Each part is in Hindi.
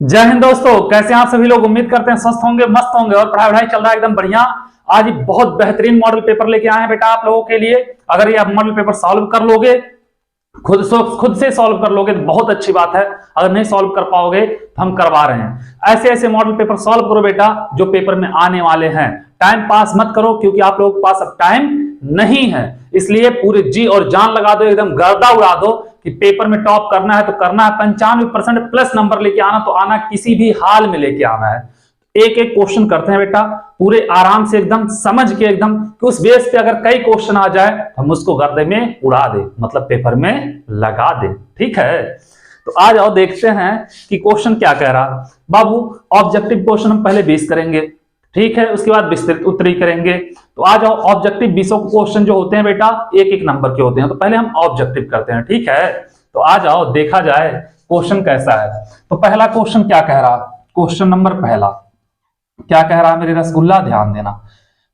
जय हिंद दोस्तों, कैसे हैं आप सभी लोग। उम्मीद करते हैं स्वस्थ होंगे, मस्त होंगे और पढ़ाई वढ़ाई चल रहा है एकदम बढ़िया। आज बहुत बेहतरीन मॉडल पेपर लेके आए हैं बेटा आप लोगों के लिए। अगर ये आप मॉडल पेपर सॉल्व कर लोगे, खुद से सॉल्व कर लोगे तो बहुत अच्छी बात है। अगर नहीं सॉल्व कर पाओगे तो हम करवा रहे हैं। ऐसे ऐसे मॉडल पेपर सॉल्व करो बेटा जो पेपर में आने वाले हैं। टाइम पास मत करो क्योंकि आप लोगों के पास अब टाइम नहीं है, इसलिए पूरे जी और जान लगा दो, एकदम गर्दा उड़ा दो कि पेपर में टॉप करना है तो करना है। 95% प्लस नंबर लेके आना, तो आना किसी भी हाल में लेके आना है। एक एक क्वेश्चन करते हैं बेटा पूरे आराम से, एकदम समझ के, एकदम कि उस बेस पे अगर कई क्वेश्चन आ जाए तो हम उसको गर्दे में उड़ा दे, मतलब पेपर में लगा दे। ठीक है, तो आ जाओ देखते हैं कि क्वेश्चन क्या कह रहा। बाबू ऑब्जेक्टिव क्वेश्चन हम पहले 20 करेंगे, ठीक है, उसके बाद विस्तृत उत्तरी करेंगे। तो आ जाओ ऑब्जेक्टिव 20 क्वेश्चन जो होते हैं बेटा एक एक नंबर के होते हैं, तो पहले हम ऑब्जेक्टिव करते हैं। ठीक है, तो आ जाओ देखा जाए क्वेश्चन कैसा है। तो पहला क्वेश्चन क्या कह रहा, क्वेश्चन नंबर पहला क्या कह रहा है मेरे रसगुल्ला, ध्यान देना।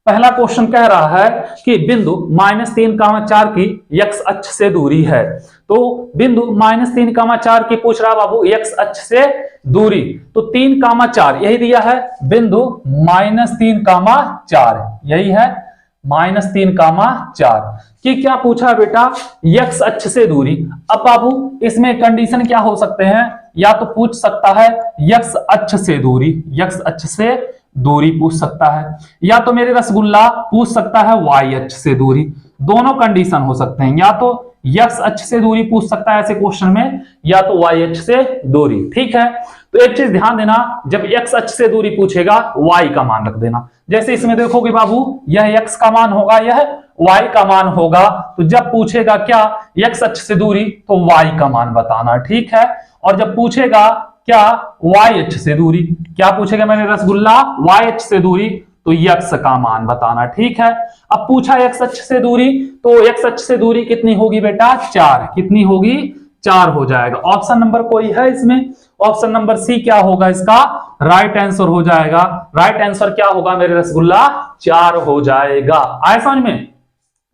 पहला क्वेश्चन कह रहा है कि बिंदु -3,4 की x अक्ष से दूरी है। तो बिंदु -3,4 की पूछ रहा बाबू x अक्ष से दूरी, तो 3,4 यही दिया है। बिंदु -3,4 यही है, -3,4 की क्या पूछा बेटा, x अक्ष से दूरी। अब बाबू इसमें कंडीशन क्या हो सकते हैं, या तो पूछ सकता है x अक्ष से दूरी, x अक्ष से दूरी पूछ सकता है, या तो मेरे रसगुल्ला पूछ सकता है y अक्ष से दूरी। दोनों कंडीशन हो सकते हैं, या तो x अक्ष से दूरी पूछ सकता है ऐसे क्वेश्चन में, या तो y अक्ष से दूरी। ठीक है, तो एक चीज ध्यान देना, जब x अक्ष से दूरी पूछेगा y का मान रख देना। जैसे इसमें देखोगे बाबू, यह x का मान होगा, यह y का मान होगा, तो जब पूछेगा क्या x अक्ष से दूरी तो y का मान बताना। ठीक है, और जब पूछेगा क्या y अक्ष से दूरी, क्या पूछेगा मैंने रसगुल्ला, y अक्ष से दूरी, तो x का मान बताना। ठीक है, अब पूछा x अक्ष से दूरी, तो x अक्ष से दूरी कितनी होगी बेटा, 4। कितनी होगी, 4 हो जाएगा। ऑप्शन नंबर कोई है इसमें, ऑप्शन नंबर सी क्या होगा इसका राइट आंसर हो जाएगा। राइट आंसर क्या होगा मेरे रसगुल्ला, 4 हो जाएगा। आए समझ में,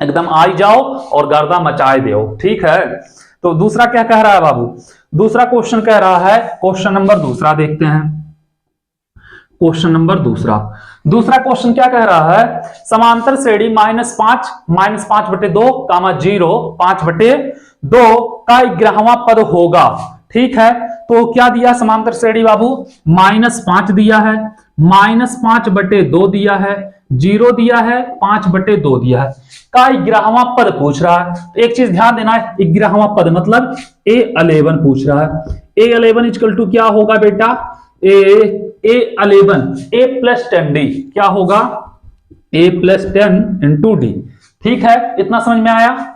एकदम आई जाओ और गर्दा मचाए दो। ठीक है, तो दूसरा क्या कह रहा है बाबू, दूसरा क्वेश्चन कह रहा है, क्वेश्चन नंबर दूसरा देखते हैं। क्वेश्चन नंबर दूसरा क्वेश्चन क्या कह रहा है, समांतर श्रेणी -5/2, 0, 5/2 का 11वां पद होगा। ठीक है, तो क्या दिया समांतर श्रेणी बाबू, -5 दिया है, -5/2 दिया है, 0 दिया है, 5/2 दिया है, का 11वां पद पूछ रहा है। तो एक चीज ध्यान देना है, 11वां पद मतलब A11 पूछ रहा है। A11 इक्वल टू क्या होगा बेटा, A11 A + 10D क्या होगा, A + 10 × D। ठीक है, इतना समझ में आया।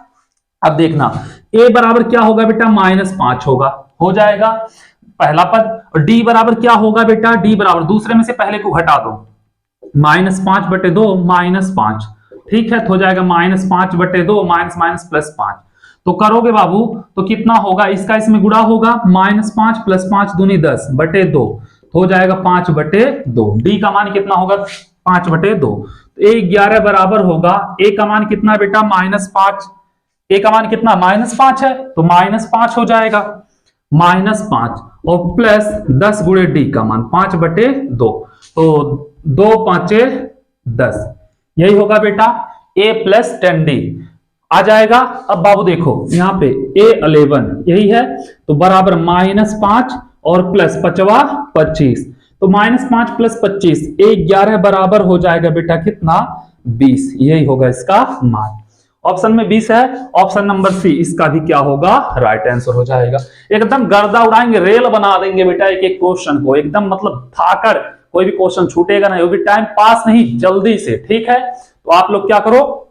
अब देखना A बराबर क्या होगा बेटा, -5 होगा, हो जाएगा पहला पद। और D बराबर क्या होगा बेटा, D बराबर दूसरे में से पहले को घटा दो, -5/2 -5। ठीक है, तो हो जाएगा -5/2 -5 तो करोगे बाबू तो कितना होगा, इसका इसमें गुणा होगा, -5 + 5 दूनी 10/2 हो जाएगा 5/2। डी का मान कितना होगा, 5/2। तो A11 बराबर होगा, ए का मान कितना बेटा, -5। ए का मान कितना, -5 है, तो -5 हो जाएगा, -5 और प्लस 10 × डी का मान 5/2, तो 2 5 10, यही होगा बेटा A + 10D आ जाएगा। अब बाबू देखो यहाँ पे A11 यही है, तो बराबर -5 और प्लस 5 25, तो -5 + 25 A11 बराबर हो जाएगा बेटा कितना, 20। यही होगा इसका मान। ऑप्शन में 20 है, ऑप्शन नंबर सी इसका भी क्या होगा, राइट आंसर हो जाएगा। एकदम गर्दा उड़ाएंगे, रेल बना देंगे बेटा एक एक क्वेश्चन को, एकदम मतलब थाकर, कोई भी क्वेश्चन छूटेगा नहीं, वो भी टाइम पास नहीं, जल्दी से। ठीक है, तो आप लोग क्या करो,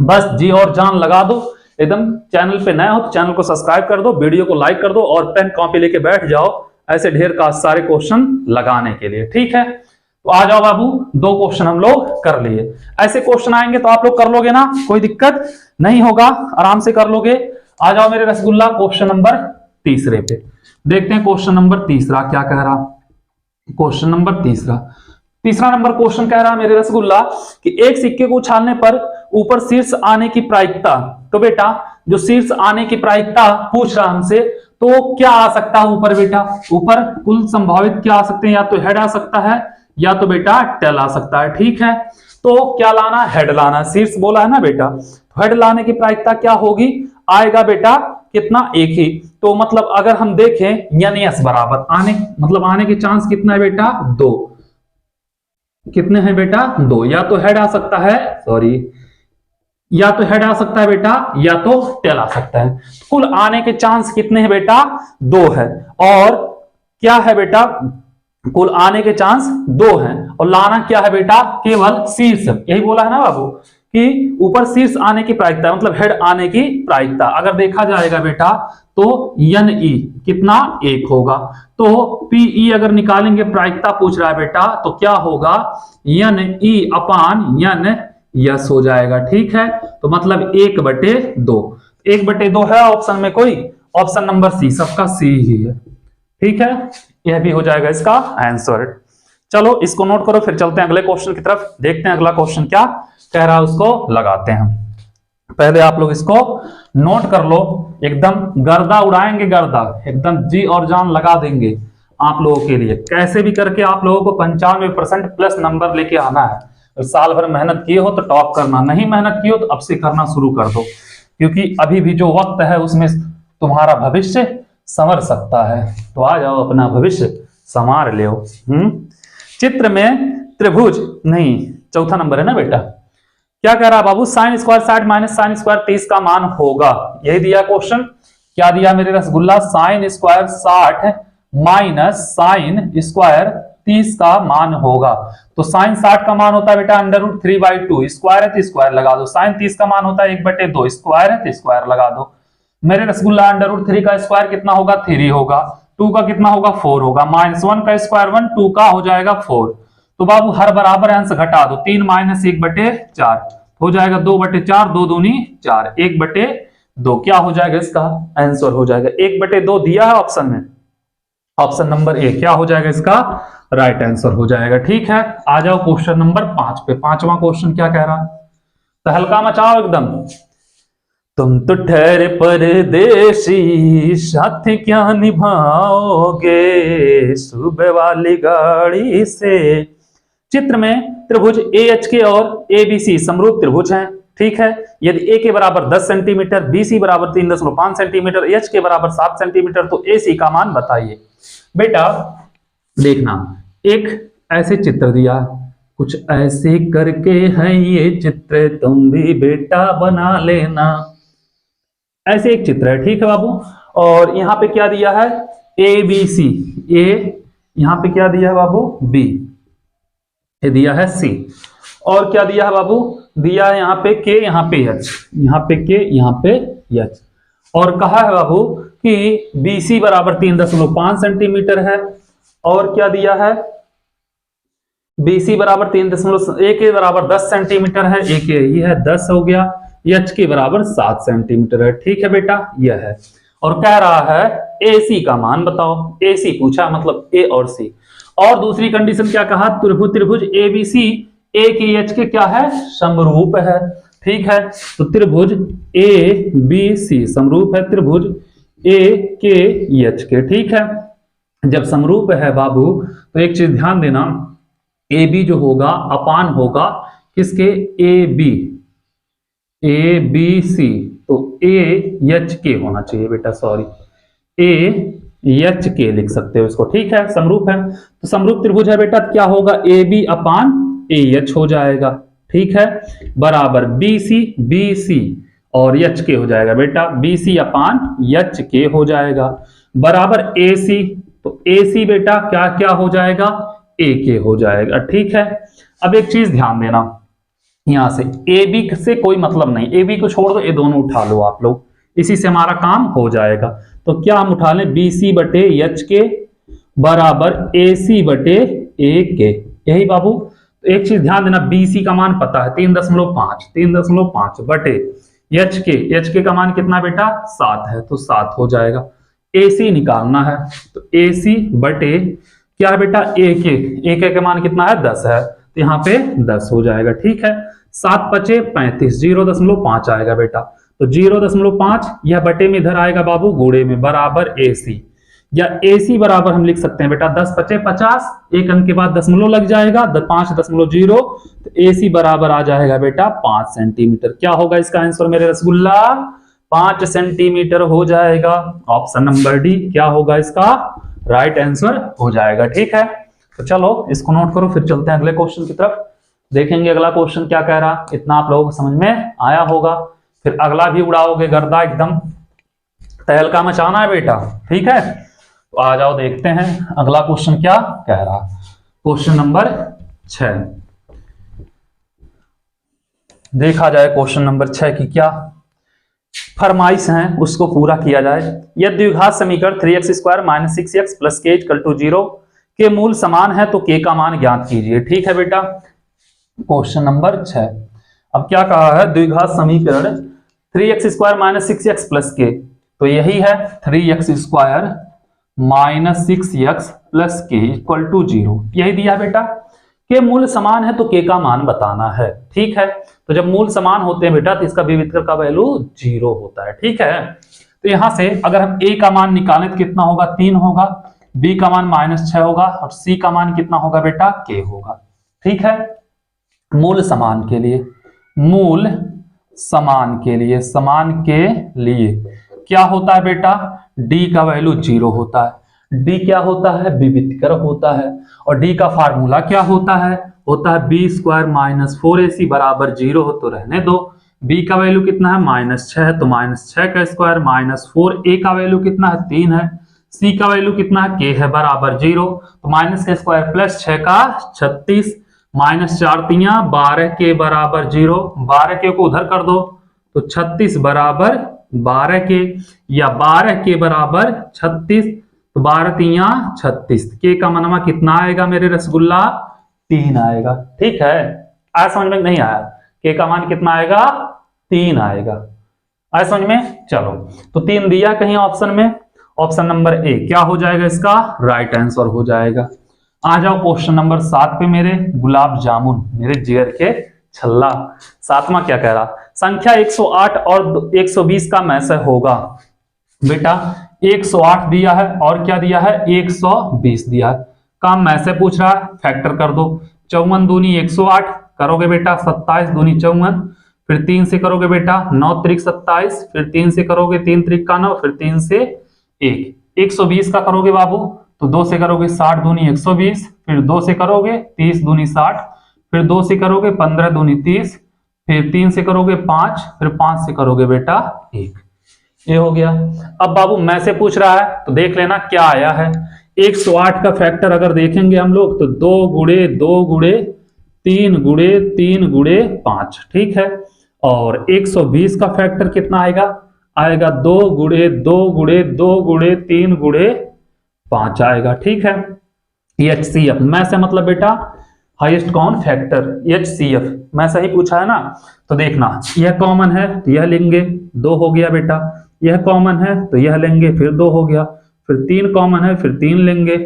बस जी और जान लगा दो। एकदम चैनल पे नए हो तो चैनल को सब्सक्राइब कर दो, वीडियो को लाइक कर दो और पेन कॉपी लेके बैठ जाओ ऐसे ढेर का सारे क्वेश्चन लगाने के लिए। ठीक है, तो आ जाओ बाबू, 2 क्वेश्चन हम लोग कर लिए। ऐसे क्वेश्चन आएंगे तो आप लोग कर लोगे ना, कोई दिक्कत नहीं होगा, आराम से कर लोगे। आ जाओ मेरे रसगुल्ला क्वेश्चन नंबर तीसरे पे देखते हैं। क्वेश्चन नंबर तीसरा क्या कह रहा, क्वेश्चन नंबर तीसरा नंबर क्वेश्चन कह रहा मेरे रसगुल्ला कि एक सिक्के को उछालने पर ऊपर शीर्ष आने की प्रायिकता। तो बेटा जो शीर्ष आने की प्रायिकता पूछ रहा हमसे, तो क्या आ सकता है ऊपर बेटा, ऊपर कुल संभावित क्या आ सकते हैं, या तो हेड आ सकता है या तो बेटा टेल आ सकता है। ठीक है, तो क्या लाना, हेड लाना, शीर्ष बोला है ना बेटा, तो हेड लाने की प्रायिकता क्या होगी, आएगा बेटा कितना, एक ही। तो मतलब अगर हम देखें यानी एस बराबर आने, मतलब आने के चांस कितना है बेटा, 2, कितने हैं बेटा, 2। या तो हेड आ सकता है, सॉरी, या तो हेड आ सकता है बेटा या तो टेल आ सकता है। कुल आने के चांस कितने हैं बेटा, 2 है। और क्या है बेटा, कुल आने के चांस 2 हैं, और लाना क्या है बेटा, केवल शीर्ष। यही बोला है ना बाबू कि ऊपर शीर्ष आने की प्रायिकता, मतलब हेड आने की प्रायिकता अगर देखा जाएगा बेटा तो एन ई कितना, 1 होगा। तो पीई अगर निकालेंगे, प्रायिकता पूछ रहा है बेटा, तो क्या होगा, एन ई अपान एन यस हो जाएगा। ठीक है, तो मतलब 1/2, 1/2 है ऑप्शन में कोई, ऑप्शन नंबर सी, सबका सी ही है। ठीक है, यह भी हो जाएगा इसका आंसर। चलो इसको नोट करो, फिर चलते हैं अगले क्वेश्चन की तरफ, देखते हैं अगला क्वेश्चन क्या कह रहा है, उसको लगाते हैं। पहले आप लोग इसको नोट कर लो, एकदम गर्दा उड़ाएंगे, गर्दा एकदम जी और जान लगा देंगे आप लोगों के लिए। कैसे भी करके आप लोगों को 95% प्लस नंबर लेके आना है। साल भर मेहनत किए हो तो टॉप करना, नहीं मेहनत की हो तो अब से करना शुरू कर दो, क्योंकि अभी भी जो वक्त है उसमें तुम्हारा भविष्य संवर सकता है। तो आ जाओ, अपना भविष्य संवार ले। चित्र में त्रिभुज, नहीं चौथा नंबर है ना बेटा, क्या कह रहा है बाबू, sine square 60 minus sine square 30 का मान होगा। यही दिया क्वेश्चन, क्या दिया मेरे rasgulla, sign square 60 minus sine square 30 का मान होगा। तो साइन 60 का मान होता है बेटा √3/2, स्क्वायर है तो स्क्वायर लगा दो। साइन 30 का मान होता है 1/2, स्क्वायर है तो स्क्वायर लगा दो। मेरे रसगुल्ला √3 का स्क्वायर कितना होगा, 3 होगा, 2 का कितना होगा, 4 होगा, -1 का स्क्वायर 1, 2 का हो जाएगा 4। तो बाबू हर बराबर अंश घटा दो, 3 - 1/4 हो जाएगा 2/4, 2 दूनी 4, 1/2 क्या हो जाएगा, इसका आंसर हो जाएगा 1/2 दिया है ऑप्शन में, ऑप्शन नंबर ए क्या हो जाएगा इसका राइट आंसर हो जाएगा। ठीक है, आ जाओ क्वेश्चन नंबर 5 पे। पांचवा क्वेश्चन क्या कह रहा है, तहलका मचाओ एकदम। तुम तो ठहरे परदेसी, साथ क्या निभाओगे सुबह वाली गाड़ी से। चित्र में त्रिभुज AHK और ABC समरूप त्रिभुज हैं। ठीक है, यदि A के बराबर 10 सेंटीमीटर, BC बराबर 3.5 सेंटीमीटर, H के बराबर 7 सेंटीमीटर, तो AC का मान बताइए। बेटा देखना, एक ऐसे चित्र दिया, कुछ ऐसे करके है ये चित्र, तुम भी बेटा बना लेना। ऐसे एक चित्र है, ठीक है बाबू। और यहाँ पे क्या दिया है, ABC, A, यहाँ पे क्या दिया है बाबू, B, ये दिया है C, और क्या दिया है बाबू, दिया है यहाँ पे K, यहाँ पे H, यहाँ पे K, यहाँ पे H, और कहा है बाबू कि BC बराबर 3.5 सेंटीमीटर है, और क्या दिया है, BC बराबर 3.1 के बराबर 10 सेंटीमीटर है, एक ये है 10 हो गया, H के बराबर 7 सेंटीमीटर है। ठीक है बेटा, यह है, और कह रहा है AC का मान बताओ। AC पूछा, मतलब A और C। और दूसरी कंडीशन क्या कहा, त्रिभुज ABC A के H के क्या है, समरूप है। ठीक है, तो त्रिभुज ABC समरूप है त्रिभुज A के H के। ठीक है, जब समरूप है बाबू तो एक चीज ध्यान देना, AB जो होगा अपान होगा किसके, ABC, तो AHK होना चाहिए बेटा, सॉरी AHK लिख सकते हो इसको। ठीक है, समरूप है, तो समरूप त्रिभुज है बेटा, क्या होगा, AB अपान AH हो जाएगा। ठीक है, बराबर BC और HK हो जाएगा बेटा, BC अपान HK हो जाएगा, बराबर AC, तो AC बेटा क्या क्या हो जाएगा, AK हो जाएगा। ठीक है, अब एक चीज ध्यान देना, यहां से AB से कोई मतलब नहीं, AB को छोड़ दो, ये दोनों उठा लो आप लोग, इसी से हमारा काम हो जाएगा। तो क्या हम उठा लें, BC/HK बराबर AC/AK, यही बाबू। तो एक चीज ध्यान देना, BC का मान पता है 3.5 बटे HK का मान कितना बेटा, 7 है, तो 7 हो जाएगा। AC निकालना है, तो AC बटे क्या है बेटा, AK का मान कितना है, 10 है, तो यहाँ पे 10 हो जाएगा। ठीक है, 7 × 5 = 35, 0.5 आएगा बेटा। तो 0.5 यह बटे में इधर आएगा बाबू गुणे में, बराबर AC, या AC बराबर हम लिख सकते हैं बेटा 10 × 5 = 50, एक अंक के बाद दशमलव लग जाएगा, 5.0, तो AC बराबर आ जाएगा बेटा 5 सेंटीमीटर। क्या होगा इसका आंसर मेरे रसगुल्ला? 5 सेंटीमीटर हो जाएगा। ऑप्शन नंबर डी क्या होगा इसका राइट आंसर हो जाएगा। ठीक है, तो चलो इसको नोट करो, फिर चलते हैं अगले क्वेश्चन की तरफ, देखेंगे अगला क्वेश्चन क्या कह रहा। इतना आप लोगों को समझ में आया होगा, फिर अगला भी उड़ाओगे गर्दा, एकदम तहलका मचाना है बेटा। ठीक है, तो आ जाओ देखते हैं अगला क्वेश्चन क्या कह रहा। क्वेश्चन नंबर 6 देखा जाए। क्वेश्चन नंबर 6 की क्या फरमाइश है उसको पूरा किया जाए। यदि द्विघात समीकरण 3x² - 6x + k = 0 के मूल समान है तो k का मान ज्ञात कीजिए। ठीक है बेटा, क्वेश्चन नंबर 6 अब क्या कहा है, द्विघात समीकरण 3x² - 6x + k, तो यही है 3x² - 6x + k = 0, यही दिया बेटा। के मूल समान है तो k का मान बताना है। ठीक है, तो जब मूल समान होते हैं बेटा तो इसका विविधकर का वैल्यू 0 होता है। ठीक है, तो यहां से अगर हम a का मान निकालें तो कितना होगा, 3 होगा, b का मान -6 होगा, और c का मान कितना होगा बेटा, k होगा। ठीक है, मूल समान के लिए, मूल समान के लिए, समान के लिए क्या होता है बेटा, d का वैल्यू 0 होता है। d क्या होता है, विविधकर होता है, और d का फार्मूला क्या होता है b² - 4ac बराबर 0 हो, तो रहने दो। b का वैल्यू कितना है, -6 है, तो -6 का स्क्वायर -4a का वैल्यू कितना है, 3 है, c का वैल्यू कितना है, k है, बराबर 0, तो माइनस का स्क्वायर प्लस 6 का 36, -4 × 12 के बराबर 0, 12 के को उधर कर दो तो 36 बराबर 12 के, या 12 के बराबर 36, तो 12 × 36, के का मनवा कितना आएगा मेरे रसगुल्ला, 3 आएगा। ठीक है, आया समझ में? नहीं आया? के का मान कितना आएगा, 3 आएगा। आया समझ में? चलो, तो 3 दिया कहीं ऑप्शन में, ऑप्शन नंबर ए क्या हो जाएगा इसका राइट आंसर हो जाएगा। आ जाओ क्वेश्चन नंबर 7 पे मेरे गुलाब जामुन, मेरे जिगर के छल्ला। 7वां क्या कह रहा, संख्या 108 और 120 का में से होगा। बेटा 108 दिया है और क्या दिया है, 120 दिया है, काम में से पूछ रहा है, फैक्टर कर दो। 54 दूनी 108 करोगे बेटा, 27 दूनी 54, फिर 3 से करोगे बेटा 9 × 3 = 27, फिर 3 से करोगे 3 × 3 = 9, फिर 3 से 1, 120 का करोगे बाबू तो 2 से करोगे 60 दूनी 120, फिर 2 से करोगे 30 दूनी 60, फिर 2 से करोगे 15 दूनी 30, फिर 3 से करोगे 5, फिर 5 से करोगे बेटा 1, ये हो गया। अब बाबू मैं से पूछ रहा है तो देख लेना क्या आया है। 108 का फैक्टर अगर देखेंगे हम लोग तो 2 × 2 × 3 × 3 × 5, ठीक है। और 120 का फैक्टर कितना आएगा, आएगा 2 × 2 × 2 × 3 × 5 आएगा, ठीक है। HCF में से मतलब बेटा हाईएस्ट कॉमन फैक्टर, HCF में से ही पूछा है ना, तो देखना यह कॉमन है तो यह लेंगे, 2 हो गया बेटा, यह कॉमन है तो यह लेंगे, फिर 2 हो गया, फिर 3 कॉमन है फिर 3 लेंगे।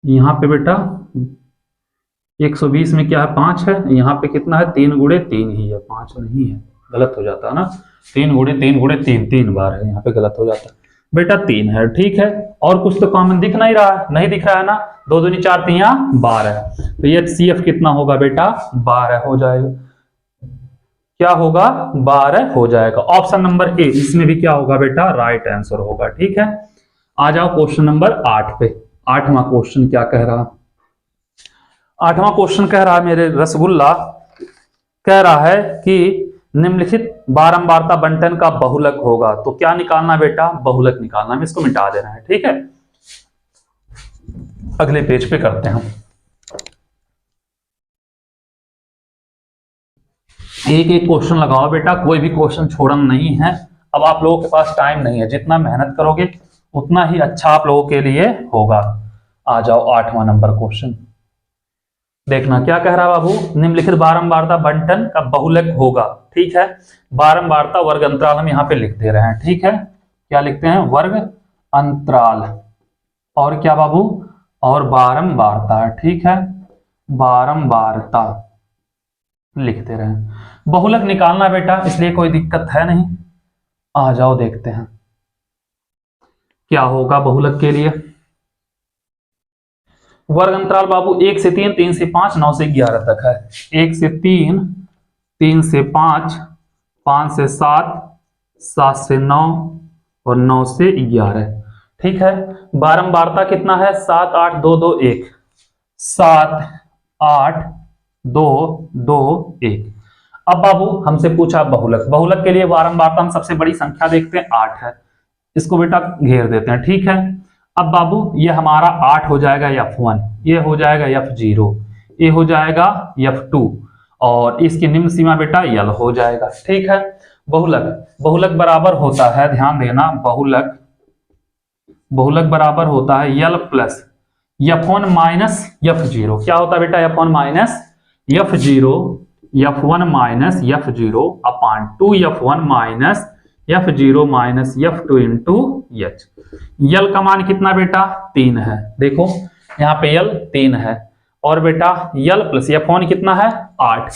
यहां पे बेटा 120 में क्या है 5 है, यहाँ पे कितना है 3 × 3 ही है, 5 नहीं है, गलत हो जाता है ना, 3 × 3 × 3 3 बार है, यहाँ पे गलत हो जाता है बेटा, 3 है, ठीक है। और कुछ तो कॉमन दिख नहीं रहा है, नहीं दिख रहा है ना, 2 दूनी 4 3 12 है, तो ये HCF कितना होगा बेटा 12 हो जाएगा, क्या होगा 12 हो जाएगा। ऑप्शन नंबर ए इसमें भी क्या होगा बेटा राइट आंसर होगा, ठीक है। आ जाओ क्वेश्चन नंबर 8 पे। 8वां क्वेश्चन क्या कह रहा, 8वां क्वेश्चन कह रहा है मेरे रसगुल्ला, कह रहा है कि निम्नलिखित बारंबारता बंटन का बहुलक होगा, तो क्या निकालना बेटा, बहुलक निकालना, हम इसको मिटा देना है, ठीक है। अगले पेज पे करते हैं हम, एक एक क्वेश्चन लगाओ बेटा, कोई भी क्वेश्चन छोड़ना नहीं है। अब आप लोगों के पास टाइम नहीं है, जितना मेहनत करोगे उतना ही अच्छा आप लोगों के लिए होगा। आ जाओ 8वां नंबर क्वेश्चन, देखना क्या कह रहा बाबू, निम्नलिखित बारंबारता बंटन का बहुलक होगा, ठीक है। बारंबारता वर्ग अंतराल हम यहाँ पे लिख दे रहे हैं, ठीक है। क्या लिखते हैं, वर्ग अंतराल, और क्या बाबू, और बारंबारता, ठीक है, बारंबारता, लिखते रहें। बहुलक निकालना बेटा, इसलिए कोई दिक्कत है नहीं। आ जाओ देखते हैं क्या होगा बहुलक के लिए। वर्ग अंतराल बाबू 1 से 3, 3 से 5, 9 से 11 तक है। 1 से 3, 3 से 5, 5 से 7, 7 से 9 और 9 से 11। ठीक है, बारंबारता कितना है? 7 8 2 2 1, 7 8 2 2 1। अब बाबू हमसे पूछा बहुलक। बहुलक के लिए बारंबारता हम सबसे बड़ी संख्या देखते हैं 8 है, इसको बेटा घेर देते हैं। ठीक है, अब बाबू ये हमारा 8 हो जाएगा F1, ये हो जाएगा F0, ये हो जाएगा F2 और इसकी निम्न सीमा बेटा यल हो जाएगा। ठीक है, बहुलक बहुलक बराबर होता है, ध्यान देना, बहुलक बहुलक बराबर होता है यल प्लस F1 माइनस F0। क्या होता है बेटा? F1 minus F0, F1 minus F0 अपान 2F1 minus F0 minus F2 into H। यल का मान कितना बेटा? 3 है। देखो यहाँ पे यल 3 है और बेटा यल प्लस F1 कितना है? 8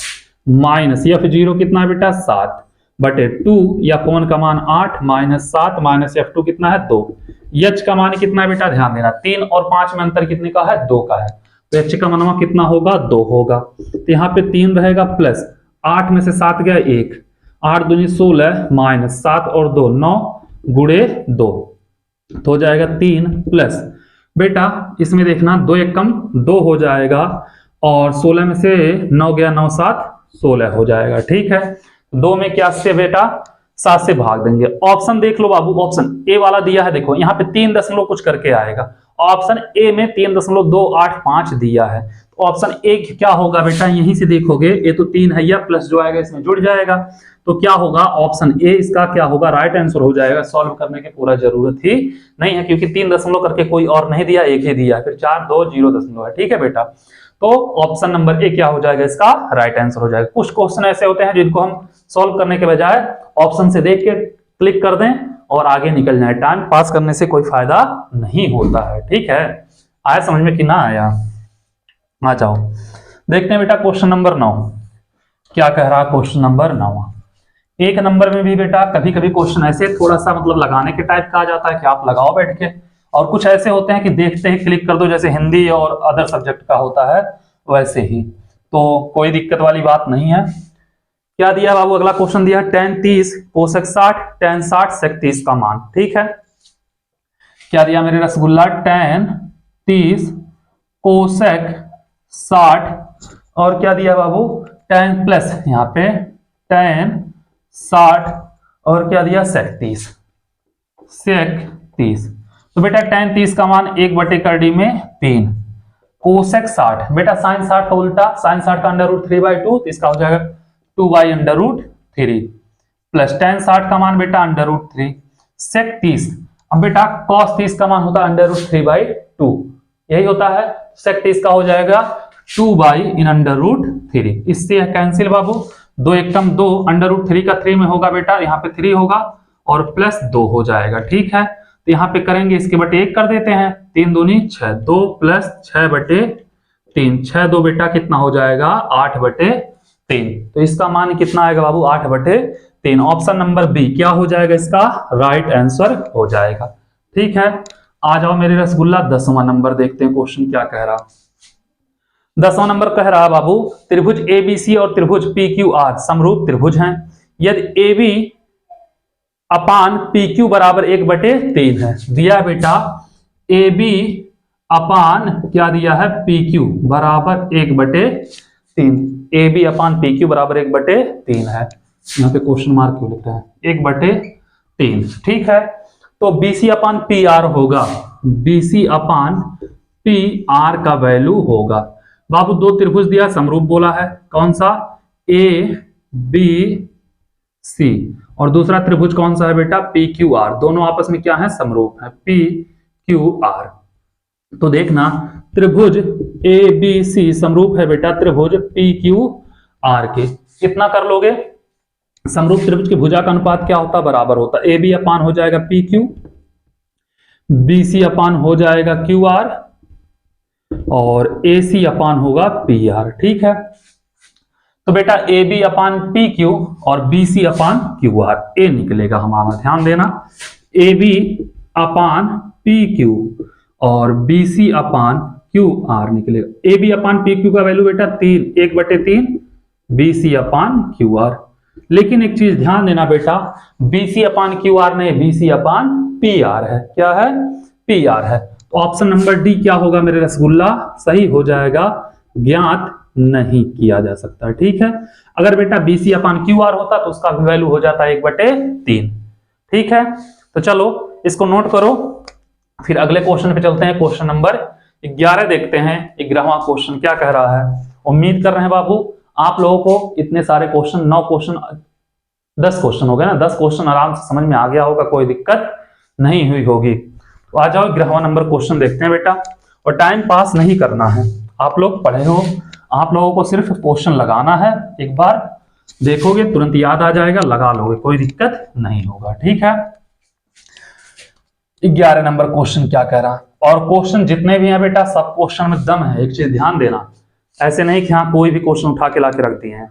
माइनस F0 कितना है बेटा? 7 बटे 2। F1 का मान 8 माइनस 7 माइनस F2 कितना है? 2। H का मान कितना है बेटा? ध्यान देना, 3 और 5 में अंतर कितने का है? 2 का है, तो H का मान कितना होगा? 2 होगा। तो यहाँ पे 3 रहेगा प्लस 8 में से 7 गया 1, 8 दूनी 16 माइनस 7 और 2 9 गुणे 2 तो हो जाएगा 3 प्लस बेटा इसमें देखना 2 1 कम 2 हो जाएगा और 16 में से 9 गया 9 7 16 हो जाएगा। ठीक है, 2 में क्या से बेटा? 7 से भाग देंगे। ऑप्शन देख लो बाबू, ऑप्शन ए वाला दिया है, देखो यहाँ पे 3 दशमलव कुछ करके आएगा। ऑप्शन ए में 3.285 दिया है, तो ऑप्शन ए क्या होगा बेटा? यहीं से देखोगे, ए तो 3 है, या प्लस जो आएगा इसमें जुड़ जाएगा, तो क्या होगा? ऑप्शन ए इसका क्या होगा? राइट आंसर हो जाएगा। सॉल्व करने की पूरा जरूरत ही नहीं है, क्योंकि 3 दशमलव करके कोई और नहीं दिया, एक ही दिया है, फिर 4 2 0 दशमलव है। ठीक है बेटा, तो ऑप्शन नंबर ए क्या हो जाएगा? इसका राइट आंसर हो जाएगा। कुछ क्वेश्चन ऐसे होते हैं जिनको हम सॉल्व करने के बजाय ऑप्शन से देख के क्लिक कर दें और आगे निकल जाए। टाइम पास करने से कोई फायदा नहीं होता है। ठीक है, आया समझ में कि ना आया? आ जाओ देखते हैं बेटा क्वेश्चन नंबर 9 क्या कह रहा है। क्वेश्चन नंबर 9 एक नंबर में भी बेटा कभी कभी क्वेश्चन ऐसे थोड़ा सा मतलब लगाने के टाइप का आ जाता है कि आप लगाओ बैठ के, और कुछ ऐसे होते हैं कि देखते ही क्लिक कर दो, जैसे हिंदी और अदर सब्जेक्ट का होता है वैसे ही, तो कोई दिक्कत वाली बात नहीं है। क्या दिया बाबू? अगला क्वेश्चन दिया tan 30 कोसेक 60 tan 60 sec 30 का मान। ठीक है, क्या दिया मेरे रसगुल्ला? tan 30 कोसेक 60 और क्या दिया बाबू? tan प्लस यहाँ पे tan 60 और क्या दिया? sec 30। तो बेटा tan 30 का मान 1/3 में 3, कोसेक 60 बेटा sin 60 का उल्टा, sin 60 का √3/2, तो इसका हो जाएगा 2/√3 प्लस tan 60 का मान बेटा √3 sec 30। अब बेटा cos 30 का मान होता है √3/2, यही होता है। sec 30 का हो जाएगा 2/√3। इससे कैंसिल बाबू, 2 1 कम 2, √3 का 3 में होगा बेटा, यहाँ पे 3 होगा और प्लस 2 हो जाएगा। ठीक है, तो यहाँ पे करेंगे इसके बटे 1 कर देते हैं, 3 दूनी 6, 2 प्लस 6/3, 6 2 बेटा कितना हो जाएगा? 8/3। तो इसका मान कितना आएगा बाबू? 8/3। ऑप्शन नंबर बी क्या हो जाएगा? इसका राइट आंसर हो जाएगा। ठीक है, आ जाओ मेरे रसगुल्ला 10वां नंबर देखते हैं क्वेश्चन क्या कह रहा। 10वां नंबर कह रहा बाबू, त्रिभुज एबीसी और त्रिभुज पीक्यूआर समरूप त्रिभुज हैं। यदि AB अपान PQ बराबर 1/3 है। दिया बेटा AB अपान क्या दिया है? PQ बराबर 1/3। AB अपान PQ बराबर 1/3 है। यहाँ पे क्वेश्चन मार्क क्यों लिख रहे हैं? 1/3। ठीक है, तो BC अपान PR होगा, BC अपान PR का वैल्यू होगा। बाबू 2 त्रिभुज दिया, समरूप बोला है, कौन सा? ABC और दूसरा त्रिभुज कौन सा है बेटा? PQR। दोनों आपस में क्या है? समरूप है, PQR। तो देखना त्रिभुज ABC समरूप है बेटा त्रिभुज PQR के। कितना कर लोगे? समरूप त्रिभुज की भुजा का अनुपात क्या होता? बराबर होता। AB अपान हो जाएगा PQ, BC अपान हो जाएगा QR और AC अपान होगा PR। ठीक है, तो बेटा A B upon P Q और B C upon Q R A निकलेगा हमारा, ध्यान देना, A B upon P Q और B C upon Q R निकलेगा। A B upon P Q का वैल्यू बेटा 3, 1/3, B C upon Q R. लेकिन एक चीज ध्यान देना बेटा, B C upon Q R नहीं, B C upon P R है। क्या है? पी आर है। तो ऑप्शन नंबर डी क्या होगा मेरे रसगुल्ला? सही हो जाएगा, ज्ञात नहीं किया जा सकता। ठीक है, अगर बेटा B C upon Q R होता तो उसका भी वैल्यू हो जाता 1/3। ठीक है, तो चलो इसको नोट करो, फिर अगले क्वेश्चन पे चलते हैं। क्वेश्चन नंबर 11 देखते हैं 11वां क्वेश्चन क्या कह रहा है। उम्मीद कर रहे हैं बाबू आप लोगों को इतने सारे क्वेश्चन, 9 क्वेश्चन, 10 क्वेश्चन हो गए ना, 10 क्वेश्चन आराम से समझ में आ गया होगा, कोई दिक्कत नहीं हुई होगी। तो आ जाओ 11वां नंबर क्वेश्चन देखते हैं बेटा, और टाइम पास नहीं करना है। आप लोग पढ़े हो, आप लोगों को सिर्फ क्वेश्चन लगाना है, एक बार देखोगे तुरंत याद आ जाएगा, लगा लोगे, कोई दिक्कत नहीं होगा। ठीक है, 11 नंबर क्वेश्चन क्या कह रहा है, और क्वेश्चन जितने भी हैं बेटा सब क्वेश्चन में दम है। एक चीज ध्यान देना, ऐसे नहीं कि हाँ कोई भी क्वेश्चन उठा के ला के रख दिए हैं।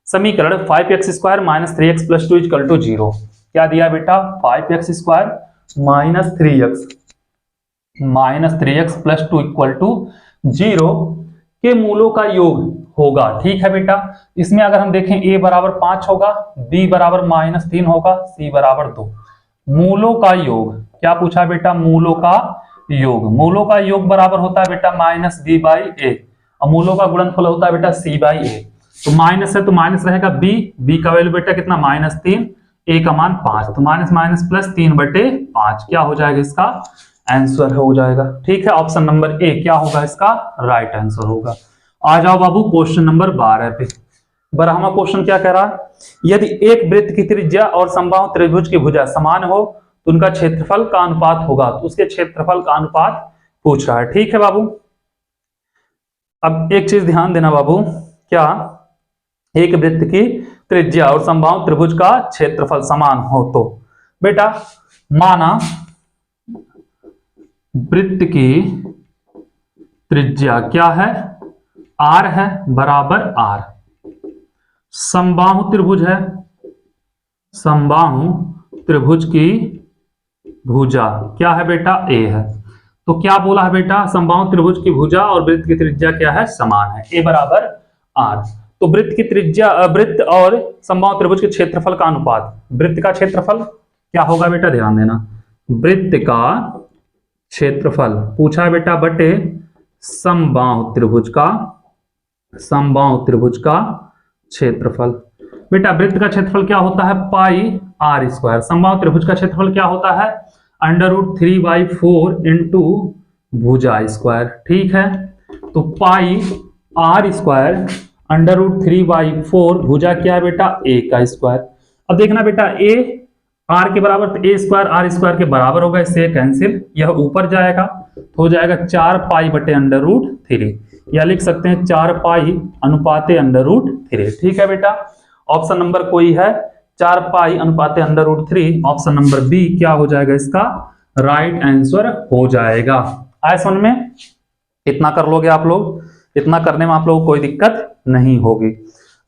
समीकरण 5x² - 3x + 2 = 0 क्या दिया बेटा? 5x² - 3x + 2 = 0 के मूलों का योग होगा। ठीक है बेटा, इसमें अगर हम देखें a बराबर 5 होगा, b बराबर -3 होगा, c बराबर 2। मूलों का योग क्या पूछा बेटा? मूलों का योग। मूलों का योग बराबर होता है बेटा -b/a, और मूलों का गुणनफल होता है बेटा c/a। तो माइनस है तो माइनस रहेगा b का वैल्यू बेटा कितना? -3, a का मान 5, तो माइनस प्लस 3/5 क्या हो जाएगा? इसका आंसर हो जाएगा। ठीक है, ऑप्शन नंबर ए क्या होगा इसका? राइट आंसर होगा। आ जाओ बाबू क्वेश्चन नंबर 12 पे। 12वां क्वेश्चन क्या कह रहा है? यदि एक वृत्त की त्रिज्या और समबाहु त्रिभुज की भुजा समान हो तो उनका क्षेत्रफल का अनुपात होगा। तो उसके क्षेत्रफल का अनुपात पूछ रहा है। ठीक है बाबू, अब एक चीज ध्यान देना बाबू, क्या एक वृत्त की त्रिज्या और समबाहु त्रिभुज का क्षेत्रफल समान हो तो बेटा माना वृत्त की त्रिज्या क्या है? r है, बराबर r, समबाहु त्रिभुज है, समबाहु त्रिभुज की भुजा क्या है बेटा? a है। तो क्या बोला है बेटा? समबाहु त्रिभुज की भुजा और वृत्त की त्रिज्या क्या है? समान है, a बराबर r। तो वृत्त की त्रिज्या, वृत्त और समबाहु त्रिभुज के क्षेत्रफल का अनुपात, वृत्त का क्षेत्रफल क्या होगा बेटा? ध्यान देना, वृत्त का क्षेत्रफल पूछा है बेटा बटे समबाहु त्रिभुज का, समबाहु त्रिभुज का क्षेत्रफल। बेटा वृत्त का क्षेत्रफल क्या होता है? πr²। समबाहु त्रिभुज का क्षेत्रफल क्या होता है? √3/4 इंटू भुजा स्क्वायर। ठीक है, तो πr² √3/4 भुजा क्या है बेटा? a का स्क्वायर। अब देखना बेटा a r के बराबर, तो a² r² के बराबर होगा, इससे कैंसिल, यह ऊपर जाएगा तो हो जाएगा 4π/√3, या लिख सकते हैं 4π/√3। ठीक है बेटा, ऑप्शन नंबर कोई है 4π/√3, ऑप्शन नंबर बी क्या हो जाएगा? इसका राइट आंसर हो जाएगा। आए समझ में? इतना कर लोगे आप लोग, इतना करने में आप लोगों को कोई दिक्कत नहीं होगी।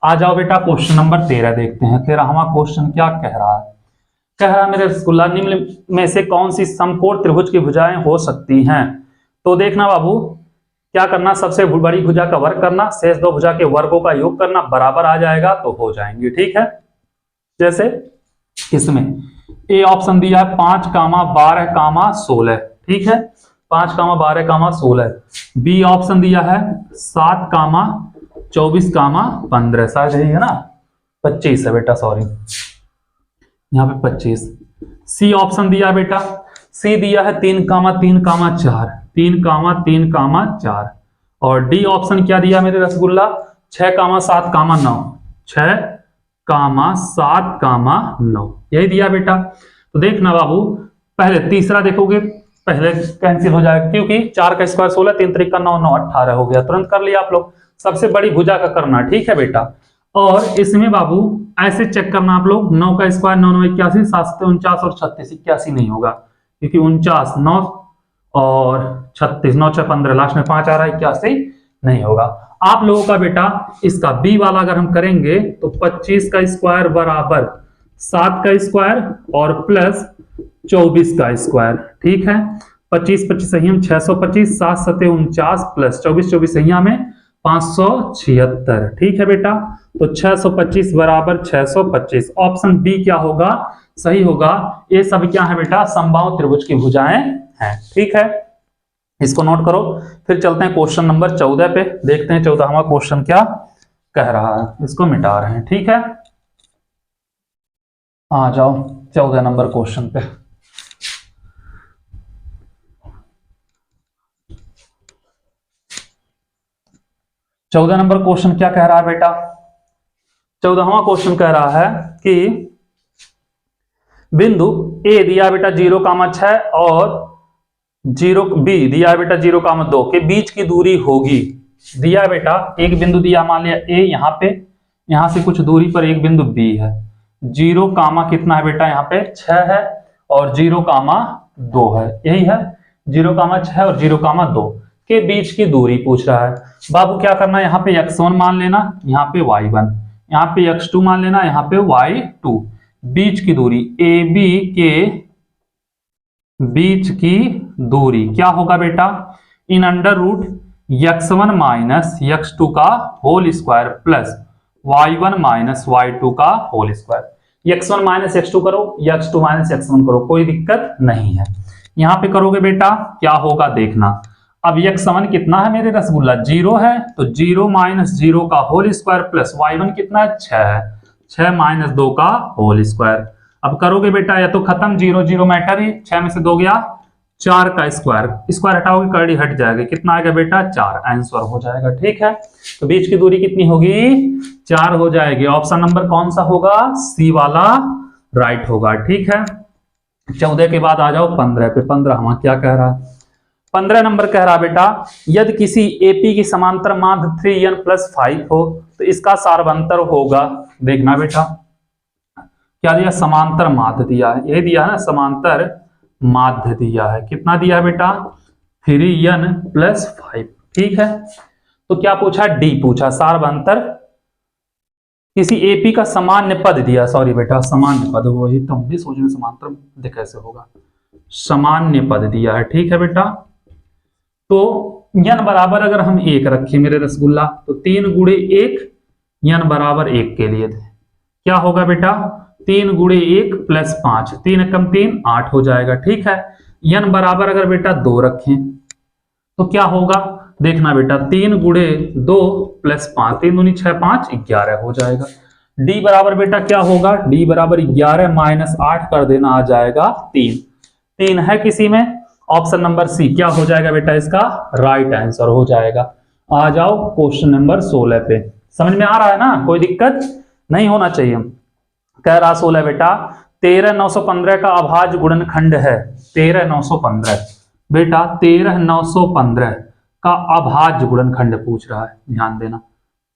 आ जाओ बेटा क्वेश्चन नंबर 13 देखते हैं। 13वां क्वेश्चन क्या कह रहा है? कह रहा है मेरे रसगुल्ला निम्न में से कौन सी समकोण त्रिभुज की भुजाएं हो सकती हैं? तो देखना बाबू क्या करना, सबसे बड़ी भुजा का वर्ग करना, शेष दो भुजा के वर्गों का योग करना, बराबर आ जाएगा तो हो जाएंगे। ठीक है, जैसे इसमें ए ऑप्शन दिया है 5, 12, 16। ठीक है, 5, 12, 16। बी ऑप्शन दिया है 7, 24, 15, शायद यही है ना, 25 है बेटा, सॉरी यहाँ पे 25। सी ऑप्शन दिया बेटा, सी दिया है 3, 3, 4, 3, 4। और डी ऑप्शन क्या दिया मेरे रसगुल्ला? 6, 7, 9, 6, 7, 9 यही दिया बेटा। तो देखना बाबू पहले तीसरा देखोगे, पहले कैंसिल हो जाएगा क्योंकि 4 का स्क्वायर 16, 3 3 9, 9 18 हो गया, तुरंत कर लिया आप लोग। सबसे बड़ी भुजा का करना। ठीक है बेटा, और इसमें बाबू ऐसे चेक करना आप लोग, 9 का स्क्वायर 9, 9 81, 7 49 और 36, 81 नहीं होगा क्योंकि 49, 9 और 36, 9 6 15, लास्ट में 5 आ रहा है, 81 नहीं होगा। आप लोगों का बेटा इसका बी वाला अगर हम करेंगे तो 25 का स्क्वायर बराबर 7 का स्क्वायर और प्लस 24 का स्क्वायर। ठीक है, 25 25 सही हम 625, 7 7 49 प्लस 24 24 सही में 576। ठीक है बेटा, तो 625 बराबर 625। ऑप्शन बी क्या होगा, सही होगा। ये सब क्या है बेटा, समबाहु त्रिभुज की भुजाएं हैं। ठीक है, इसको नोट करो। फिर चलते हैं क्वेश्चन नंबर 14 पे, देखते हैं 14वां क्वेश्चन क्या कह रहा है। इसको मिटा रहे हैं। ठीक है, आ जाओ 14 नंबर क्वेश्चन पे। चौदह नंबर क्वेश्चन क्या कह रहा है बेटा, 14वां क्वेश्चन कह रहा है कि बिंदु ए दिया बेटा 0,6 और 0 बी दिया बेटा 0,2 के बीच की दूरी होगी। दिया बेटा एक बिंदु दिया, मान लिया ए, यहाँ पे, यहां से कुछ दूरी पर एक बिंदु बी है। 0, कितना है बेटा, यहाँ पे 6 है और 0,2 है, यही है 0,6 और 0,2 के बीच की दूरी पूछ रहा है। बाबू क्या करना है, यहाँ पे x1 मान लेना, यहाँ पे y1, यहाँ पे x2 मान लेना, यहाँ पे y2। बीच की दूरी ए बी के बीच की दूरी क्या होगा बेटा, इन under root x1 minus x2 का whole square plus y1 minus y2 का whole square. x1 minus x2 करो, x2 माइनस x1 करो, कोई दिक्कत नहीं है। यहां पे करोगे बेटा क्या होगा देखना। अब x1 कितना है मेरे रसगुल्ला, 0 है, तो 0 माइनस 0 का होल स्क्वायर प्लस y1 कितना है, 6 है, 6 माइनस 2 का होल स्क्वायर। अब करोगे बेटा या तो खत्म, 0 0 मैटर ही, 6 में से 2 गया, 4 का स्क्वायर, स्क्वायर हटाओगे करड़ी हट जाएगा, कितना आएगा बेटा 4, आंसर हो जाएगा। ठीक है, तो बीच की दूरी कितनी होगी, 4 हो जाएगी। ऑप्शन नंबर कौन सा होगा, सी वाला राइट होगा। ठीक है, 14 के बाद आ जाओ 15 पे। 15 हम क्या कह रहा है, 15 नंबर कह रहा बेटा यदि किसी एपी की समांतर माध्य 3n + 5 हो तो इसका सार्वंतर होगा। देखना बेटा क्या दिया, समांतर माध्य दिया है, ये दिया है ना, समांतर माध्य दिया है, कितना दिया है बेटा 3n + 5। ठीक है, तो क्या पूछा, डी पूछा, सार्वंतर किसी एपी का सामान्य पद दिया, सॉरी बेटा सामान्य पद, वही तो हम भी सोच रहे समांतर कैसे होगा, सामान्य पद दिया है। ठीक है बेटा, तो n बराबर अगर हम 1 रखें मेरे रसगुल्ला तो 3 गुणे 1 n बराबर 1 के लिए क्या होगा बेटा, 3 गुणे 1 + 5, 3 कम 3 8 हो जाएगा। ठीक है, n बराबर अगर बेटा 2 रखें तो क्या होगा, देखना बेटा 3 गुणे 2 + 5, 3 दूनी 6 5 11 हो जाएगा। d बराबर बेटा क्या होगा, d बराबर 11 माइनस 8 कर देना, आ जाएगा 3। 3 है किसी में, ऑप्शन नंबर सी क्या हो जाएगा बेटा, इसका राइट आंसर हो जाएगा। आ जाओ क्वेश्चन नंबर 16 पे। समझ में आ रहा है ना, कोई दिक्कत नहीं होना चाहिए। कह रहा 16 बेटा 13915 का अभाज्य गुणनखंड है, 13915 बेटा 13915 का अभाज्य गुणनखंड पूछ रहा है, ध्यान देना